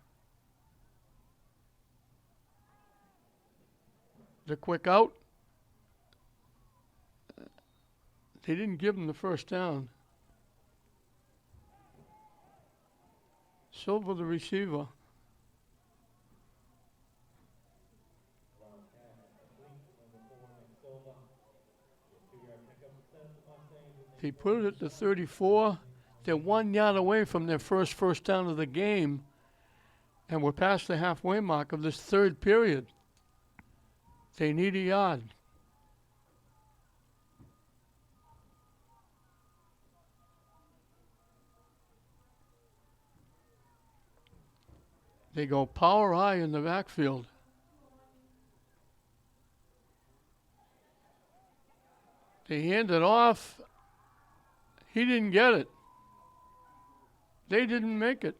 The quick out. They didn't give him the first down. Silver, the receiver. They put it at the 34. They're 1 yard away from their first down of the game, and we're past the halfway mark of this 3rd period. They need a yard. They go power I in the backfield. They hand it off. He didn't get it. They didn't make it.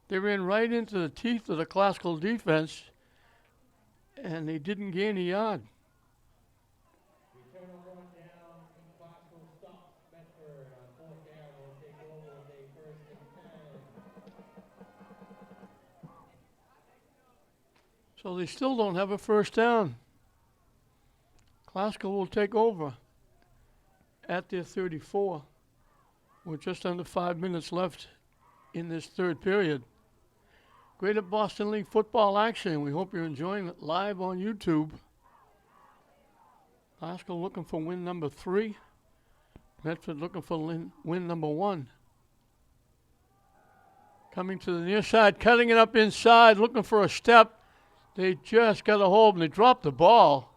They ran right into the teeth of the Glasgow defense, and they didn't gain a yard. Return on down, Glasgow stops Medford on 4th down. Will take over with a 1st and 10. So they still don't have a first down. Glasgow will take over at their 34 with just under 5 minutes left in this 3rd period. Greater Boston League football action. We hope you're enjoying it live on YouTube. Glasgow looking for win number 3. Medford looking for win number 1. Coming to the near side, cutting it up inside, looking for a step. They just got a hold and they dropped the ball.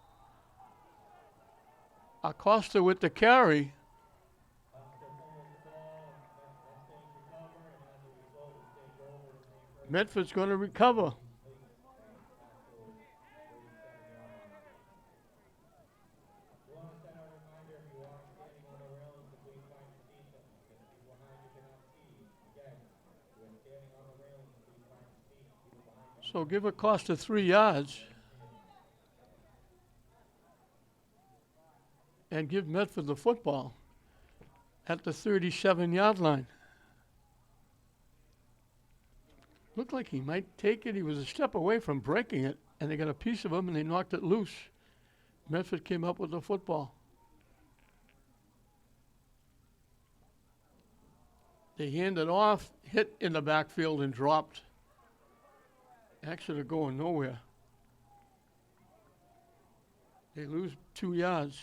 Acosta with the carry. Medford's going to recover. So give Acosta 3 yards. And give Medford the football at the 37-yard line. Looked like he might take it. He was a step away from breaking it, and they got a piece of him, and they knocked it loose. Medford came up with the football. They handed off, hit in the backfield, and dropped. Exeter going nowhere. They lose 2 yards.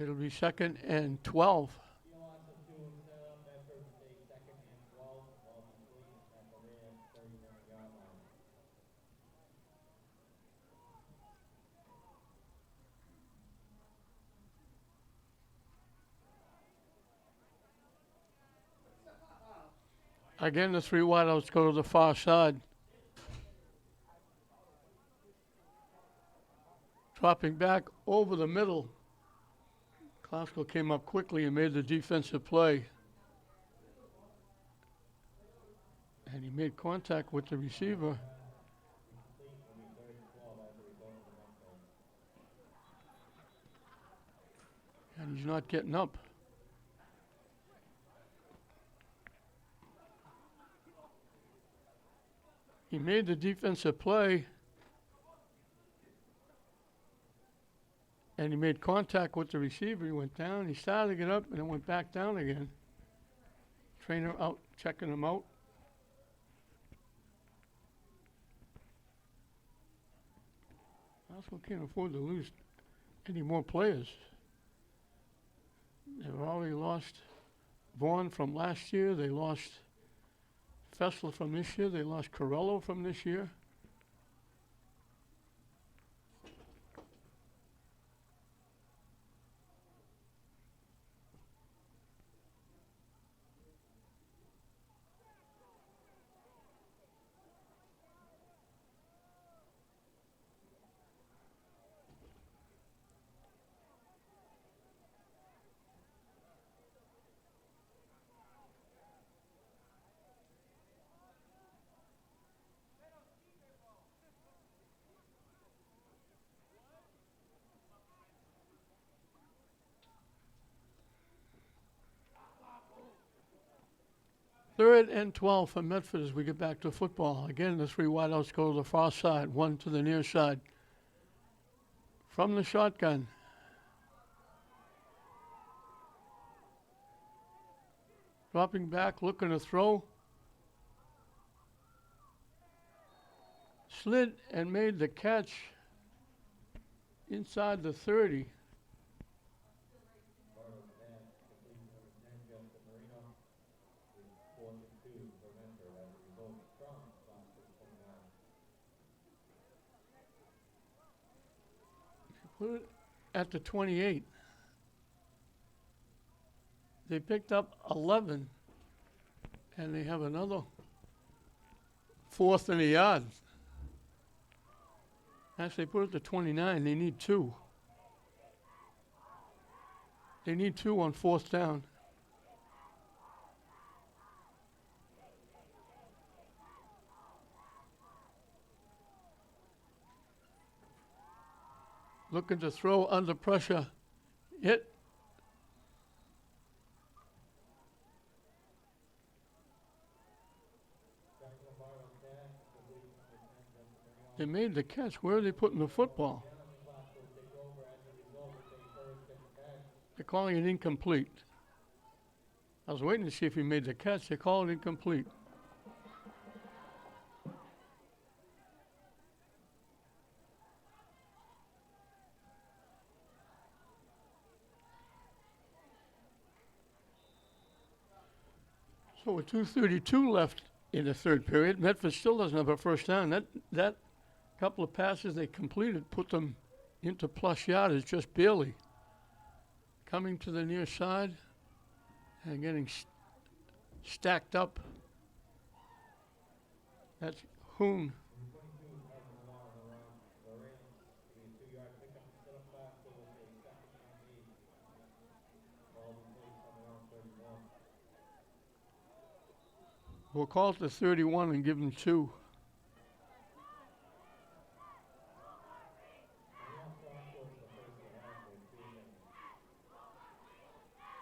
It'll be 2nd and 12. Again, the 3 wideouts go to the far side. Dropping back over the middle. Glasgow came up quickly and made the defensive play. And he made contact with the receiver. And he's not getting up. He made the defensive play. And he made contact with the receiver. He went down. He started to get up and then went back down again. Trainer out, checking him out. Glasgow can't afford to lose any more players. They've already lost Vaughn from last year. They lost Fessler from this year. They lost Corello from this year. Third and 12 for Medford as we get back to football. Again, the three wideouts go to the far side, one to the near side. From the shotgun. Dropping back, looking to throw. Slid and made the catch inside the 30. Put it at the 28. They picked up 11, and they have another 4th and a yard. Actually, put it to 29. They need 2. They need 2 on 4th down. Looking to throw under pressure. Hit. They made the catch. Where are they putting the football? They're calling it incomplete. I was waiting to see if he made the catch. They call it incomplete. So with 2:32 left in the third period, Medford still doesn't have a first down. That couple of passes they completed put them into plus yardage just barely. Coming to the near side and getting stacked up. That's Hoon. We'll call it the 31 and give them 2.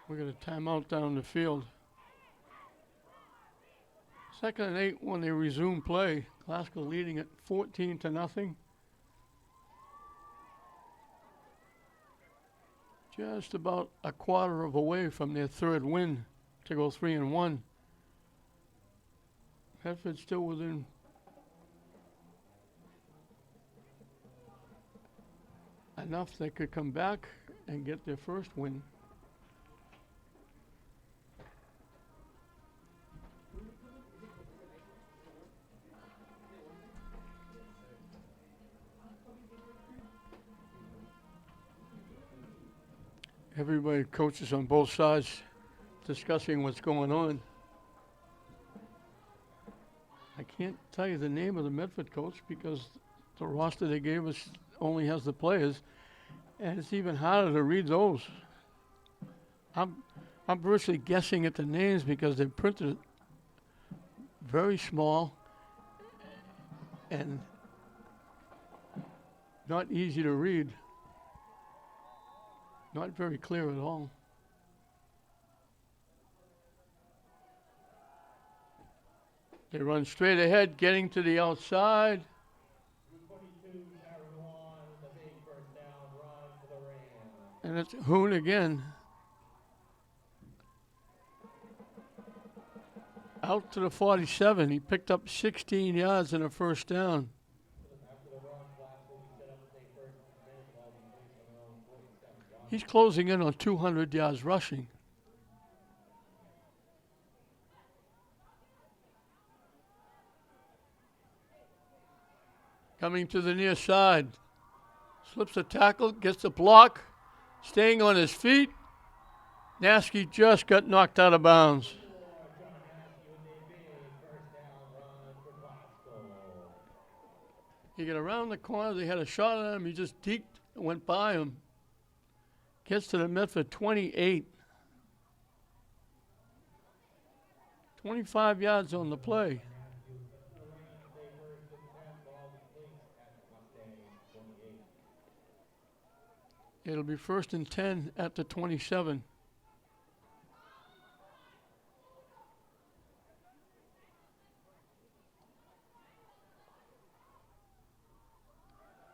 We got a timeout down the field. 2nd and 8 when they resume play. Glasgow leading it 14-0. Just about a quarter of a way from their third win to go 3-1. Medford still within enough they could come back and get their first win. Everybody, coaches on both sides, discussing what's going on. I can't tell you the name of the Medford coach because the roster they gave us only has the players, and it's even harder to read those. I'm virtually guessing at the names because they're printed very small and not easy to read. Not very clear at all. They run straight ahead, getting to the outside. 22 carried on with a big first down run for the Rams. And it's Hoon again. Out to the 47. He picked up 16 yards and a first down. After the run, Glass will be set up to take first and 10 while he plays on their own 47-yard. He's closing in on 200 yards rushing. Coming to the near side. Slips a tackle, gets the block, staying on his feet. Nasky just got knocked out of bounds. He got around the corner, they had a shot at him, he just deked and went by him. Gets to the Medford 28. 25 yards on the play. It'll be first and 10 at the 27.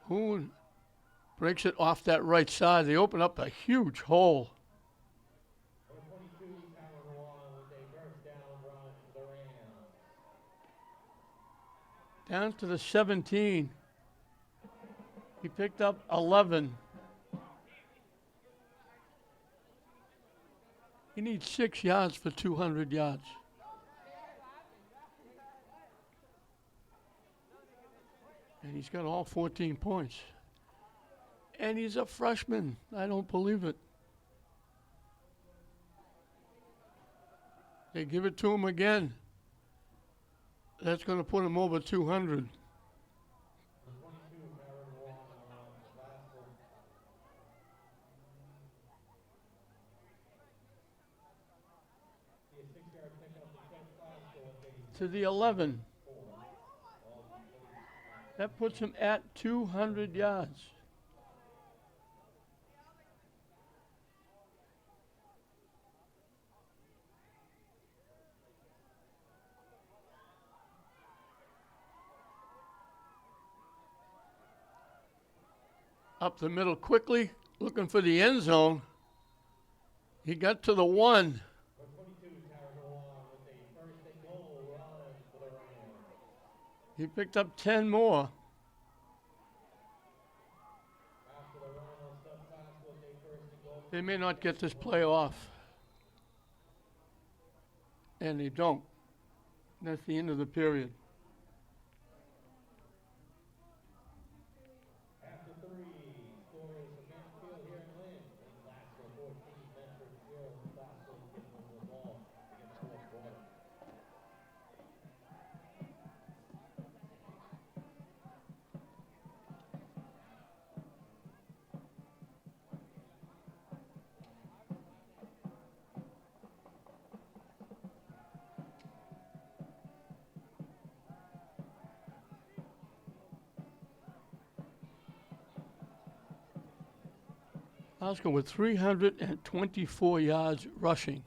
Hoon breaks it off that right side. They open up a huge hole. Down to the 17. He picked up 11. He needs 6 yards for 200 yards. And he's got all 14 points. And he's a freshman. I don't believe it. They give it to him again. That's going to put him over 200. To the 11. That puts him at 200 yards. Up the middle quickly, looking for the end zone. He got to the 1. He picked up 10 more. They may not get this play off. And they don't. That's the end of the period. After 3, scorers of Medford here in Lynn. Glasgow 14, Medford 0. Glasgow gets over the ball against fourth quarter. Glasgow with 324 yards rushing.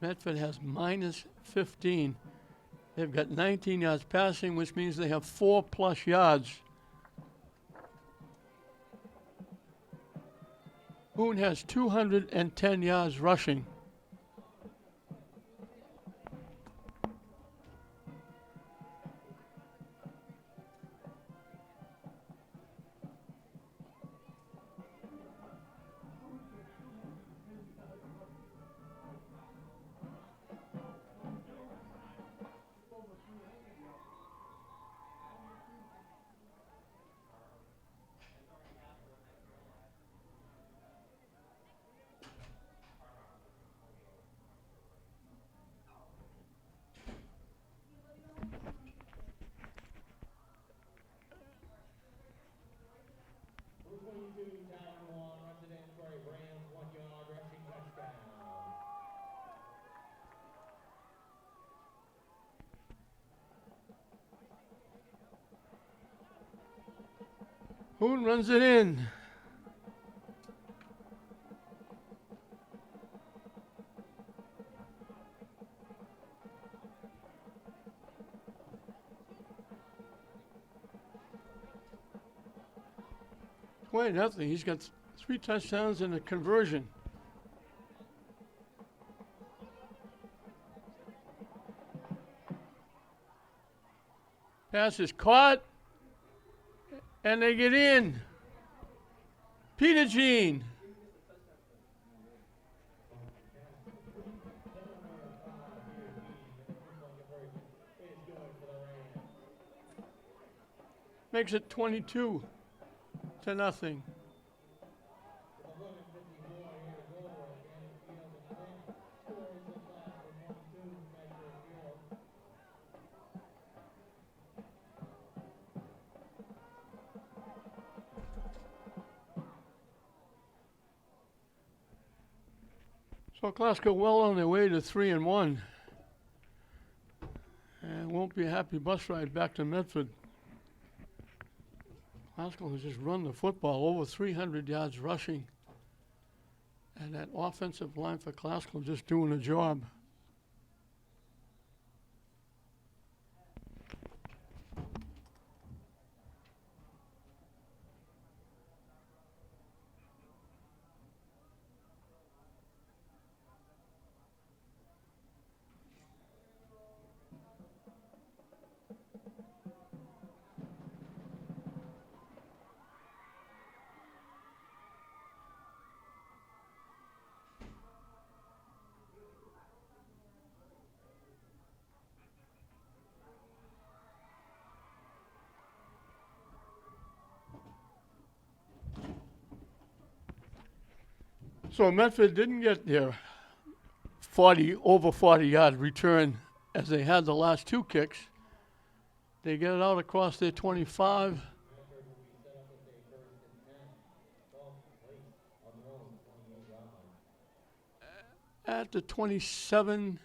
Medford has minus 15. They've got 19 yards passing, which means they have 4+ yards. Boone has 210 yards rushing. Hoon runs it in. Wait, nothing. He's got 3 touchdowns and a conversion. Pass is caught, and they get in. Peter Jean. Makes it 22 to nothing. So Glasgow well on their way to 3-1. And won't be a happy bus ride back to Medford. Glasgow has just run the football over 300 yards rushing. And that offensive line for Glasgow just doing a job. So Medford didn't get their over 40 yard return as they had the last 2 kicks. They get it out across their 25. At the 27,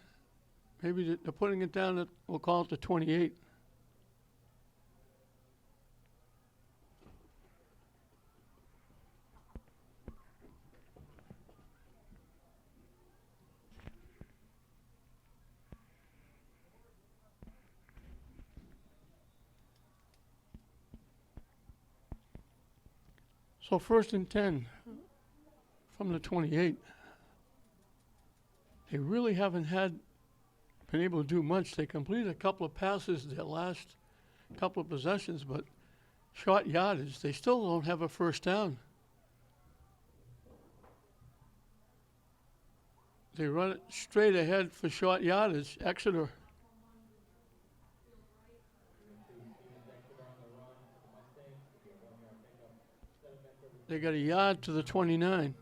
maybe they're putting it down at, we'll call it the 28. So 1st and 10 from the 28. They really haven't been able to do much. They completed a couple of passes their last couple of possessions, but short yardage, they still don't have a first down. They run it straight ahead for short yardage. Exeter. They got a yard to the 29.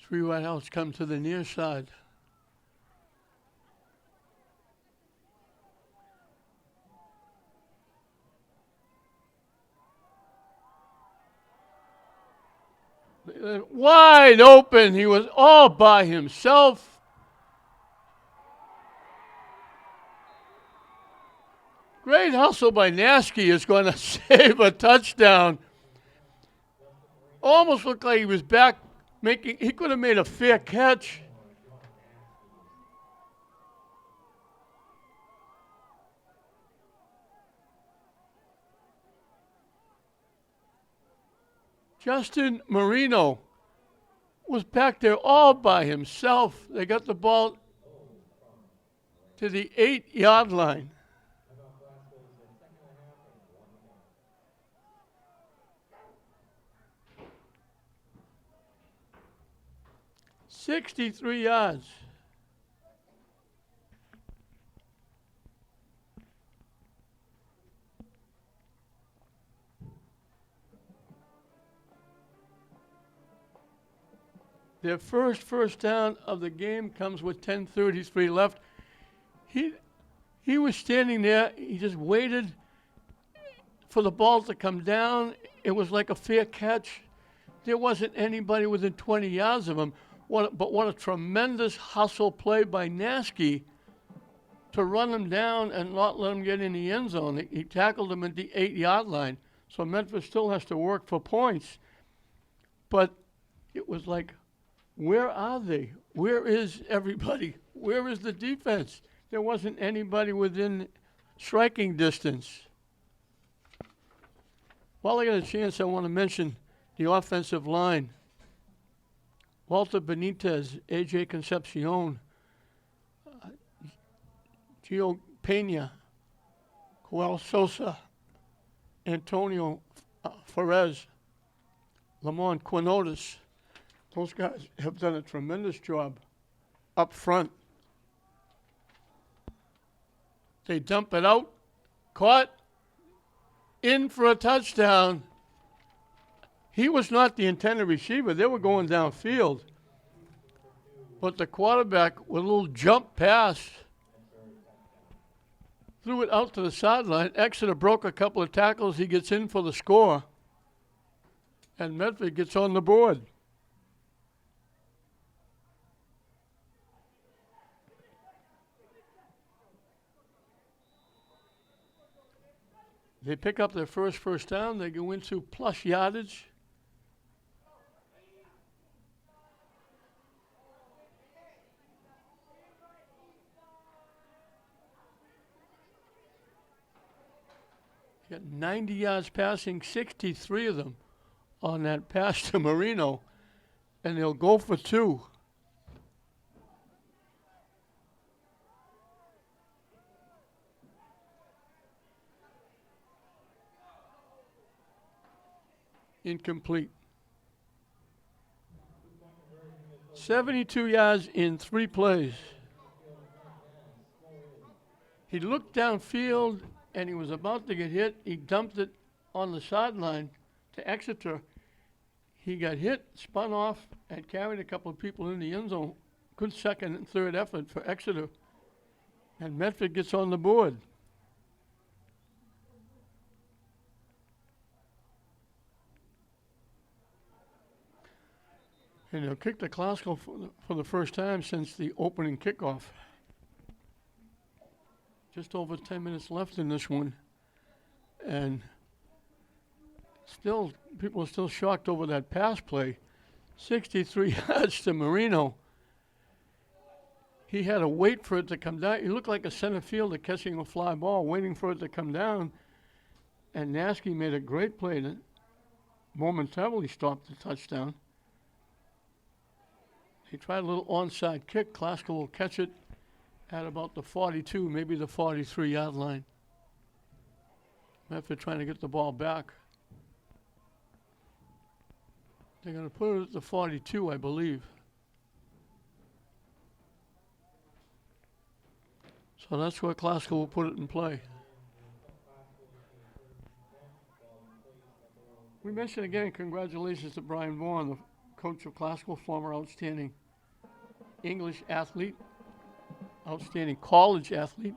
Three wideouts come to the near side. Wide open. He was all by himself. Great hustle by Nasky is going to save a touchdown. Almost looked like he was back he could have made a fair catch. Justin Marino was back there all by himself. They got the ball to the 8-yard line. 63 yards. Their first down of the game comes with 10:33 left. He was standing there. He just waited for the ball to come down. It was like a fair catch. There wasn't anybody within 20 yards of him. But what a tremendous hustle play by Nasky to run him down and not let him get in the end zone. He tackled him at the 8-yard line. So Medford still has to work for points. But it was like, where are they? Where is everybody? Where is the defense? There wasn't anybody within striking distance. While I got a chance, I want to mention the offensive line. Walter Benitez, A.J. Concepcion, Gio Pena, Joel Sosa, Antonio Ferez, Lamont Quinones. Those guys have done a tremendous job up front. They dump it out, caught, in for a touchdown. He was not the intended receiver. They were going downfield. But the quarterback, with a little jump pass, threw it out to the sideline. Exeter broke a couple of tackles. He gets in for the score. And Medford gets on the board. They pick up their first down. They go into plus yardage. Got 90 yards passing, 63 of them on that pass to Marino. And they'll go for 2. Incomplete. 72 yards in 3 plays. He looked downfield and he was about to get hit. He dumped it on the sideline to Exeter. He got hit, spun off, and carried a couple of people in the end zone. Good second and third effort for Exeter. And Medford gets on the board. And they'll kick the classical for the first time since the opening kickoff. Just over 10 minutes left in this one. And still, people are still shocked over that pass play. 63 yards to Marino. He had to wait for it to come down. He looked like a center fielder catching a fly ball, waiting for it to come down. And Nasky made a great play that momentarily stopped the touchdown. He tried a little onside kick. Classical will catch it at about the 42, maybe the 43-yard line. Medford trying to get the ball back. They're going to put it at the 42, I believe. So that's where Classical will put it in play. We mentioned again, congratulations to Brian Vaughan, the coach of Classical, former outstanding English athlete, outstanding college athlete,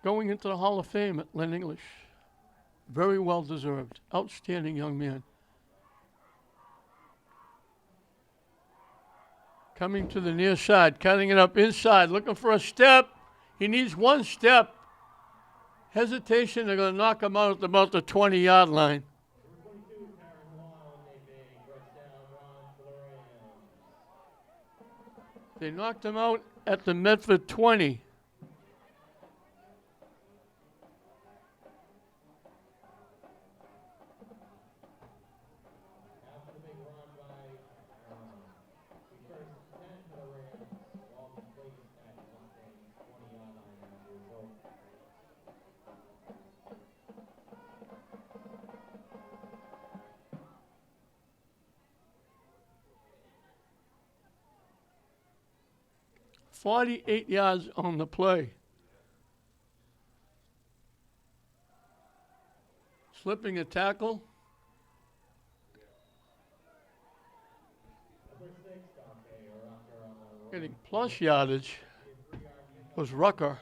going into the Hall of Fame at Lynn English. Very well deserved. Outstanding young man. Coming to the near side, cutting it up inside, looking for a step. He needs one step. Hesitation, they're going to knock him out at about the 20-yard line. They knocked him out at the Medford 20. .48 yards on the play. Slipping a tackle. Getting plus yardage was Rucker.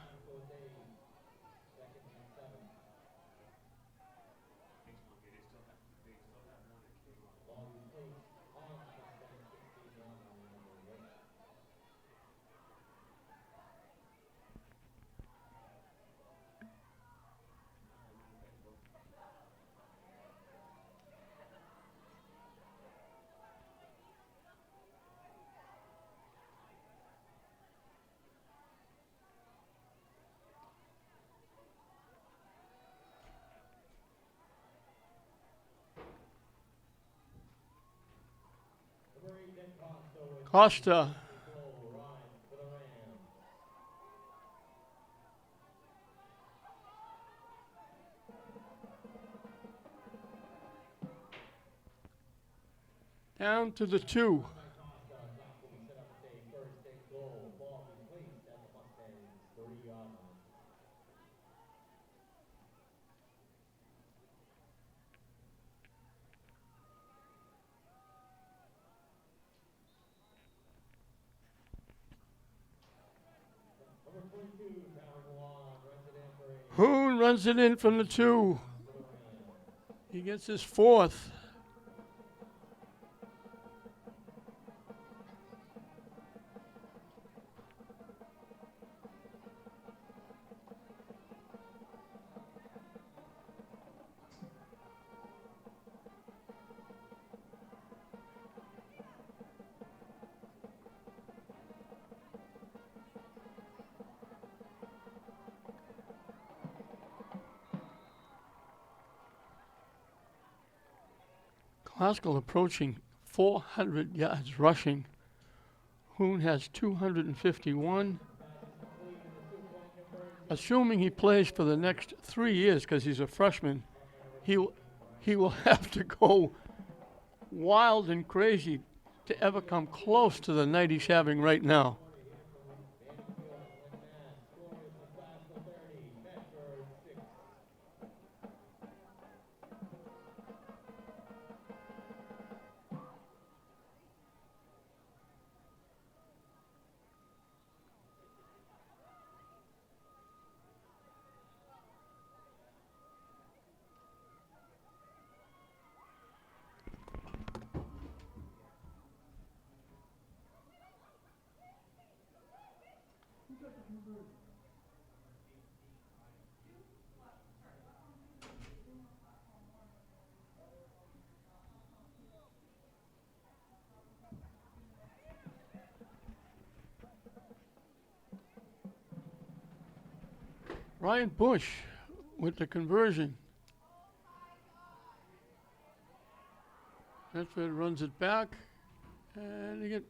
Costa. Down to the 2. Hoon runs it in from the 2. He gets his 4th. Classical approaching 400 yards rushing. Hoon has 251. Assuming he plays for the next 3 years, because he's a freshman, he will have to go wild and crazy to ever come close to the night he's having right now. Ryan Bush with the conversion. Medford runs it back, and they get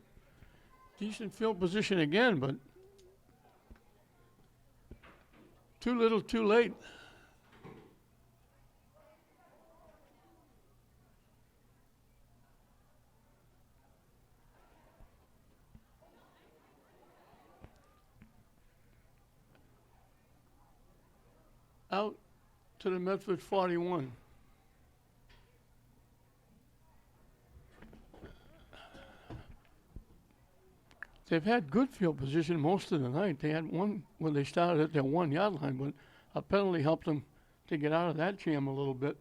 decent field position again, but too little, too late. Out to the Medford 41. They've had good field position most of the night. They had one when they started at their 1 yard line, but a penalty helped them to get out of that jam a little bit.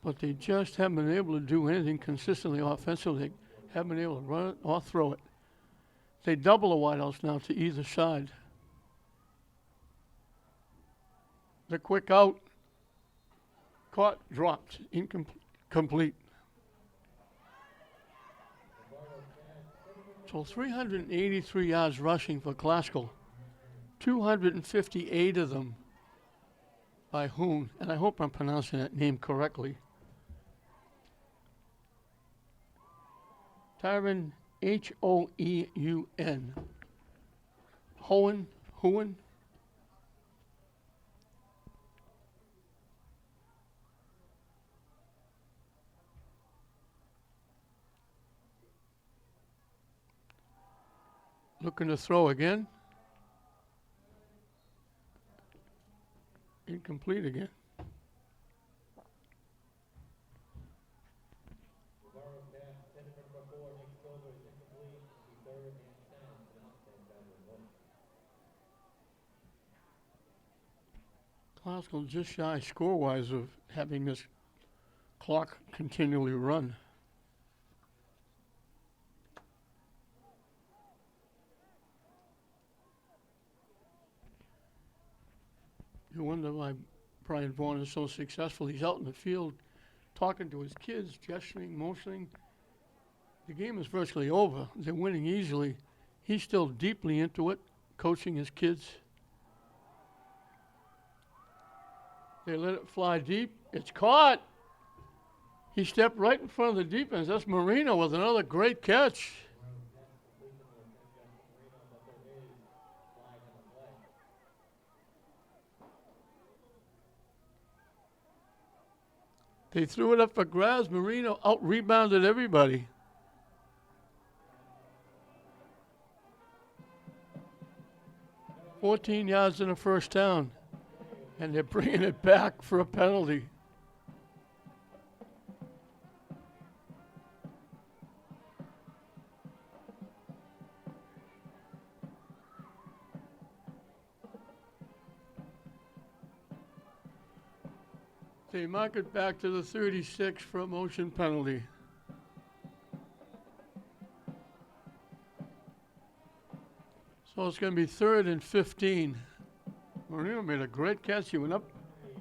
But they just haven't been able to do anything consistently offensively. They haven't been able to run it or throw it. They double the wideouts now to either side. The quick out, caught, dropped, incomplete. So 383 yards rushing for Classical, 258 of them by Hoon, and I hope I'm pronouncing that name correctly. Tyron, H-O-E-U-N. Hoen. Looking to throw again. Incomplete again. Classical just shy score-wise of having this clock continually run. You wonder why Brian Vaughan is so successful. He's out in the field talking to his kids, gesturing, motioning. The game is virtually over. They're winning easily. He's still deeply into it, coaching his kids. They let it fly deep. It's caught. He stepped right in front of the defense. That's Marino with another great catch. They threw it up for grabs. Marino out-rebounded everybody. "14 yards in the first down, and they're bringing it back for a penalty." They mark it back to the 36 for a motion penalty. So it's going to be 3rd and 15. Marino made a great catch. He went up,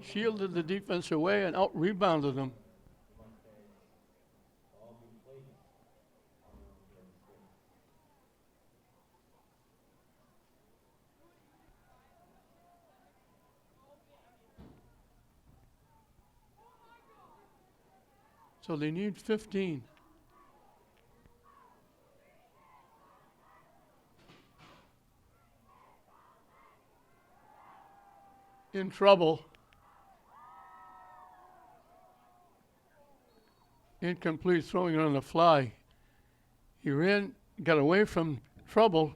shielded the defense away, and out-rebounded them. So they need 15. In trouble. Incomplete, throwing it on the fly. He ran, got away from trouble,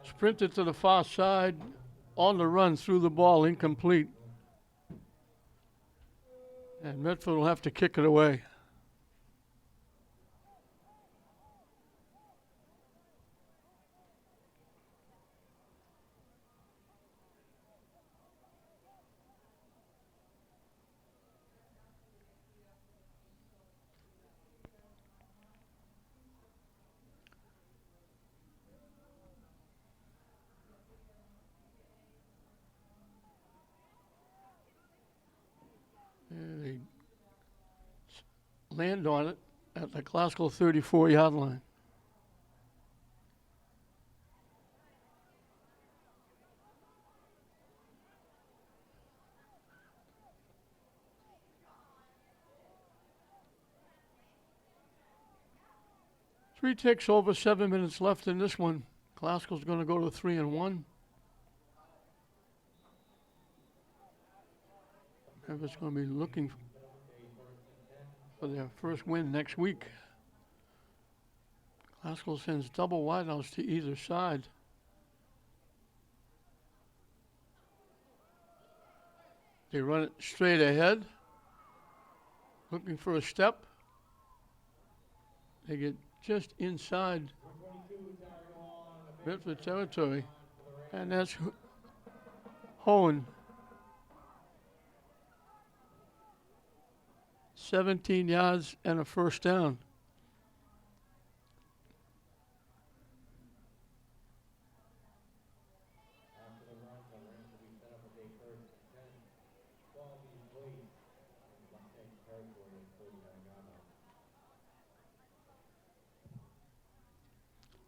sprinted to the far side, on the run, threw the ball, incomplete. And Medford will have to kick it away. They land on it at the classical 34-yard line. Three ticks over, 7 minutes left in this one. Classical's going to go to 3-1. Medford's going to be looking for their first win next week. Classical sends double wideouts to either side. They run it straight ahead, looking for a step. They get just inside Medford territory, and that's Hohen. 17 yards and a first down.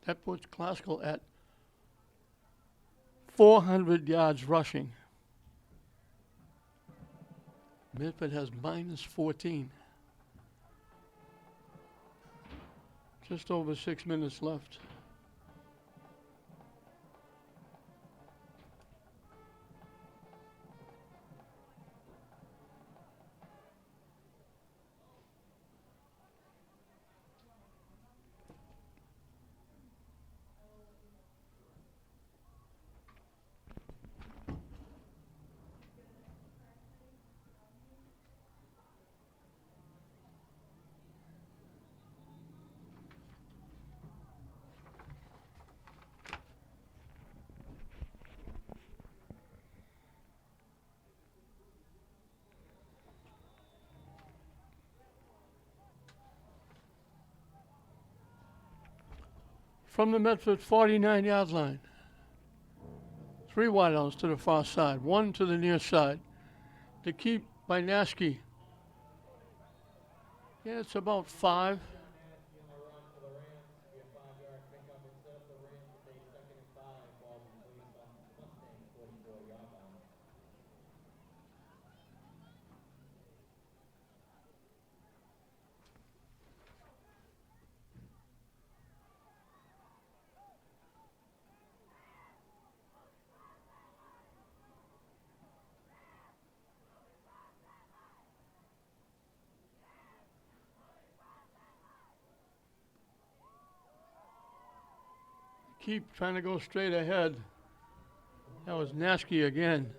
That puts Classical at 400 yards rushing. Medford has minus 14. Just over 6 minutes left. from the Medford 49-yard line. 3 wideouts to the far side, 1 to the near side. To keep by Naskey. Yeah, it's about 5. Keep trying to go straight ahead. That was Naskey again.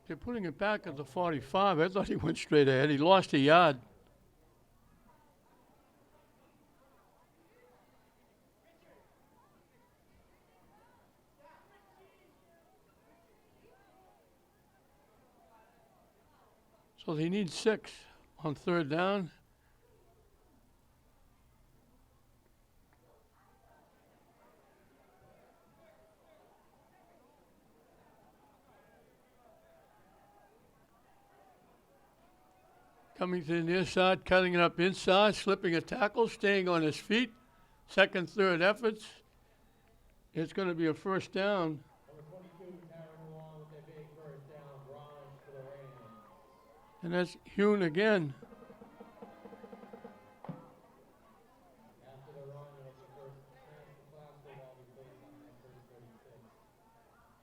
They're putting it back at the 45. I thought he went straight ahead. He lost a yard. So they need 6 on 3rd down. Coming to the near side, cutting it up inside, slipping a tackle, staying on his feet. 2nd, 3rd efforts. It's going to be a 1st down. And that's Hune again.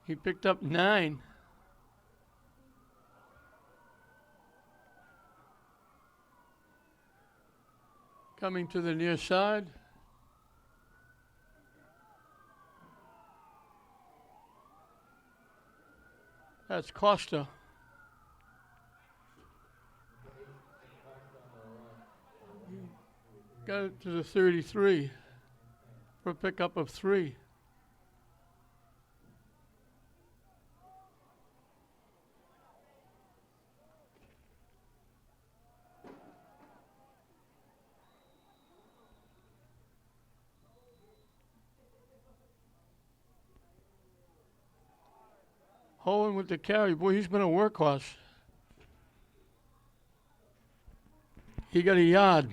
He picked up 9. Coming to the near side. That's Costa. Got it to the 33 for a pickup of 3. Hohen with the carry. Boy, he's been a workhorse. He got a yard.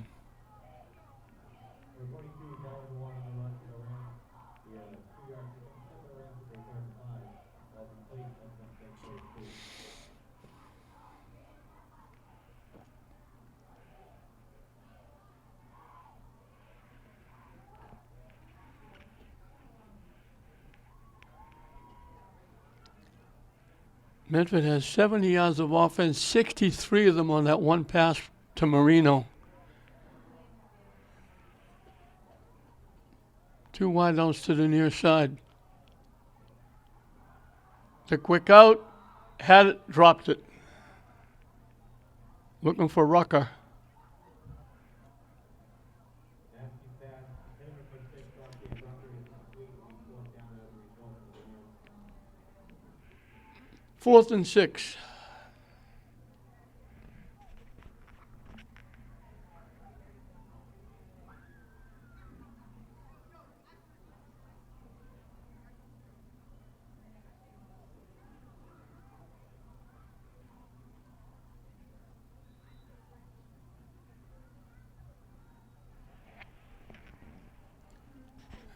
Medford has 70 yards of offense, 63 of them on that one pass to Marino. 2 wideouts to the near side. The quick out, had it, dropped it. Looking for Rucker. Fourth and 6.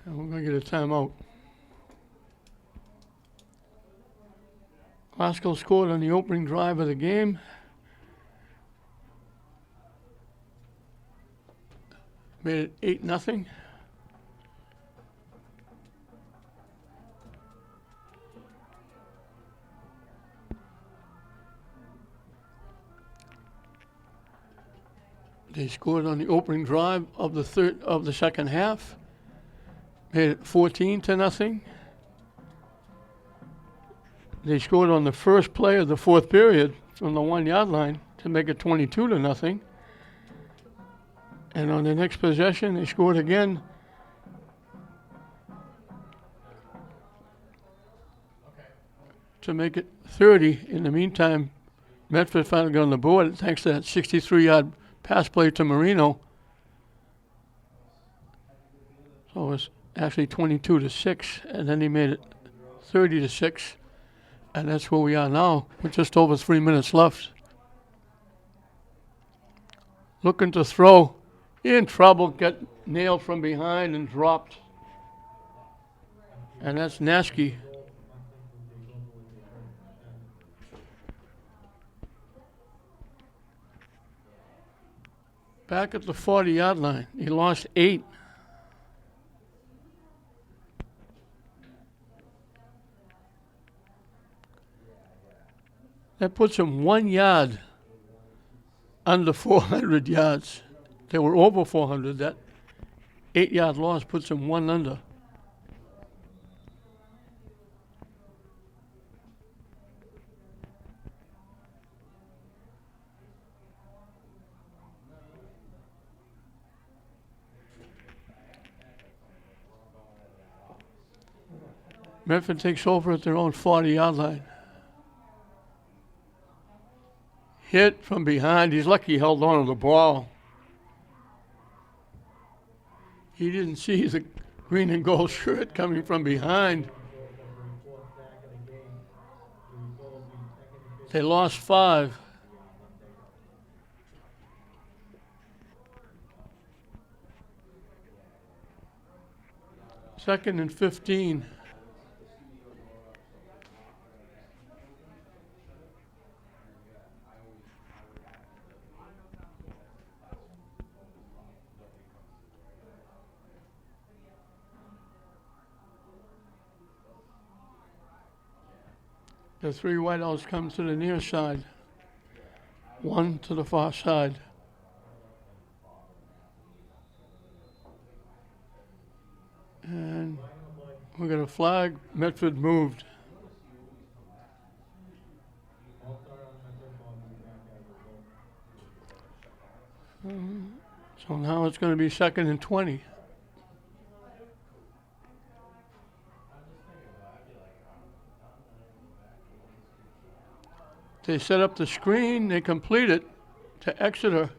And we're going to get a timeout. Glasgow scored on the opening drive of the game. Made it 8-0. They scored on the opening drive of the second half. Made it 14-0. They scored on the first play of the 4th period from the 1-yard line to make it 22-0. And on the next possession, they scored again. To make it 30. In the meantime, Medford finally got on the board thanks to that 63-yard pass play to Marino. So it was actually 22-6, and then he made it 30-6, and that's where we are now with just over 3 minutes left. Looking to throw, in trouble, get nailed from behind and dropped. And that's Naskey. Back at the 40-yard line. He lost 8. That puts him 1 yard under 400 yards. They were over 400. That 8-yard loss puts him 1 under. Medford takes over at their own 40-yard line. Hit from behind. He's lucky he held on to the ball. He didn't see the green and gold shirt coming from behind. They lost 5. Second and 15. The 3 wideouts come to the near side. 1 to the far side. And we got a flag. Medford moved. So now it's going to be second and 20. They set up the screen, they complete it to Exeter.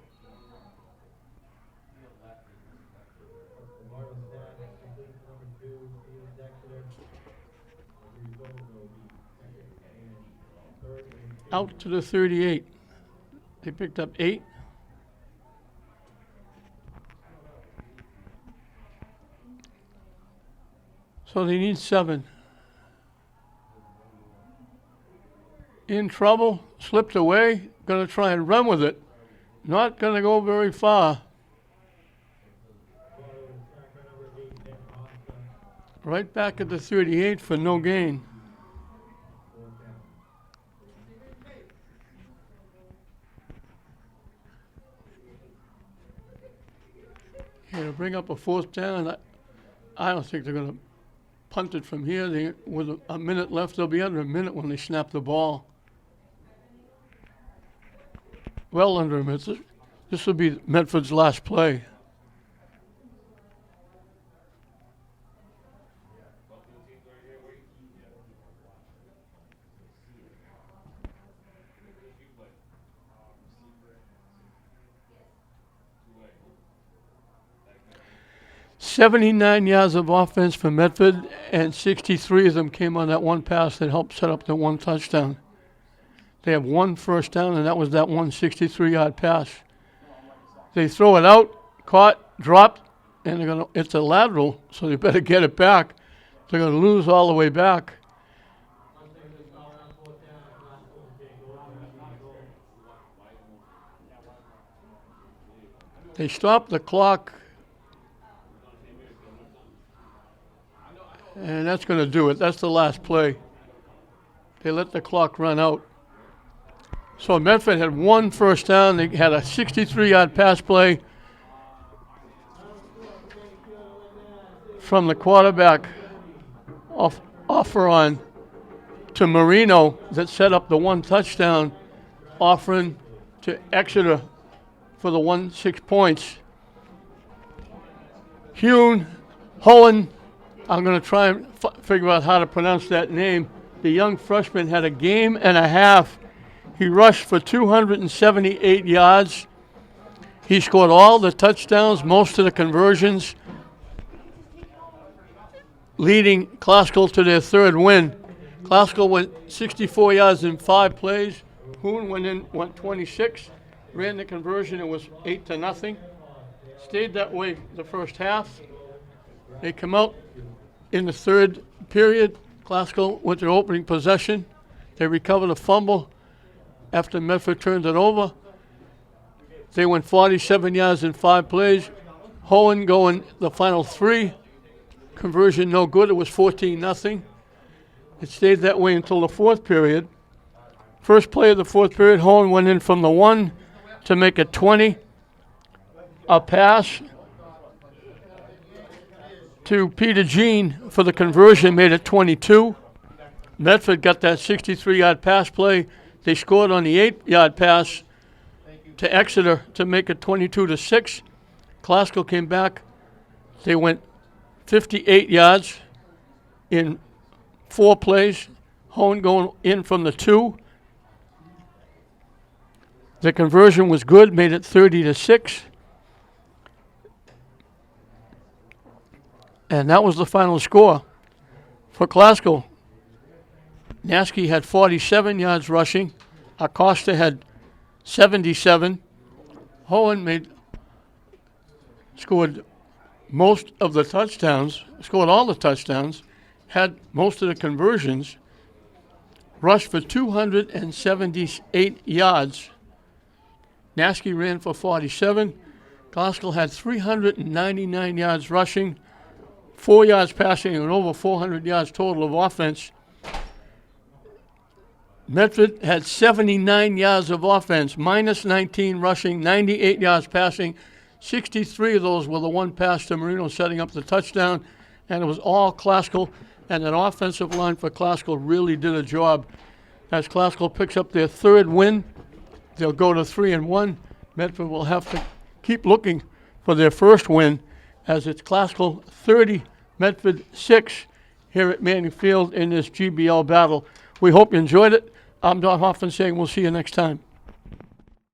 Out to the 38. They picked up 8. So they need 7. In trouble, slipped away, going to try and run with it. Not going to go very far. Right back at the 38 for no gain. Here to bring up a 4th down. I don't think they're going to punt it from here. With a minute left, they'll be under a minute when they snap the ball. Well under a minute. This will be Medford's last play. "79 yards of offense for Medford, and 63 of them came on that one pass that helped set up the 1 touchdown. They have 1 first down, and that was that 163-yard pass. They throw it out, caught, dropped, and it's a lateral, so they better get it back. They're going to lose all the way back. They stop the clock, and that's going to do it. That's the last play. They let the clock run out. So Medford had 1 first down. They had a 63-yard pass play from the quarterback offer on to Marino that set up the 1 touchdown, offering to Exeter for the 6 points. Hohen, I'm going to try and figure out how to pronounce that name. The young freshman had a game and a half. He rushed for 278 yards. He scored all the touchdowns, most of the conversions. leading Classical to their third win. Classical went 64 yards in 5 plays. Hoon went 26, ran the conversion. It was 8-0. Stayed that way the first half. They come out in the third period. Classical with their opening possession. They recovered a fumble after Medford turned it over. They went 47 yards in 5 plays. Hohen going the final 3. Conversion no good. It was 14-0. It stayed that way until the fourth period. First play of the fourth period, Hohen went in from the 1 to make it 20. A pass to Peter Jean for the conversion made it 22. Medford got that 63-yard pass play. They scored on the 8-yard pass to Exeter to make it 22-6. Classical came back. They went 58 yards in 4 plays. Hohen going in from the 2. The conversion was good, made it 30-6. And that was the final score for Classical. Nasky had 47 yards rushing. Acosta had 77. Hohen scored most of the touchdowns, scored all the touchdowns, had most of the conversions, rushed for 278 yards. Nasky ran for 47. Classical had 399 yards rushing, 4 yards passing, and over 400 yards total of offense. Medford had 79 yards of offense, minus 19 rushing, 98 yards passing. 63 of those were the one pass to Marino setting up the touchdown, and it was all Classical, and that offensive line for Classical really did a job. As Classical picks up their third win, they'll go to 3-1. Medford will have to keep looking for their first win, as it's Classical 30, Medford 6 here at Manning Field in this GBL battle. We hope you enjoyed it. I'm Don Hoffman saying we'll see you next time.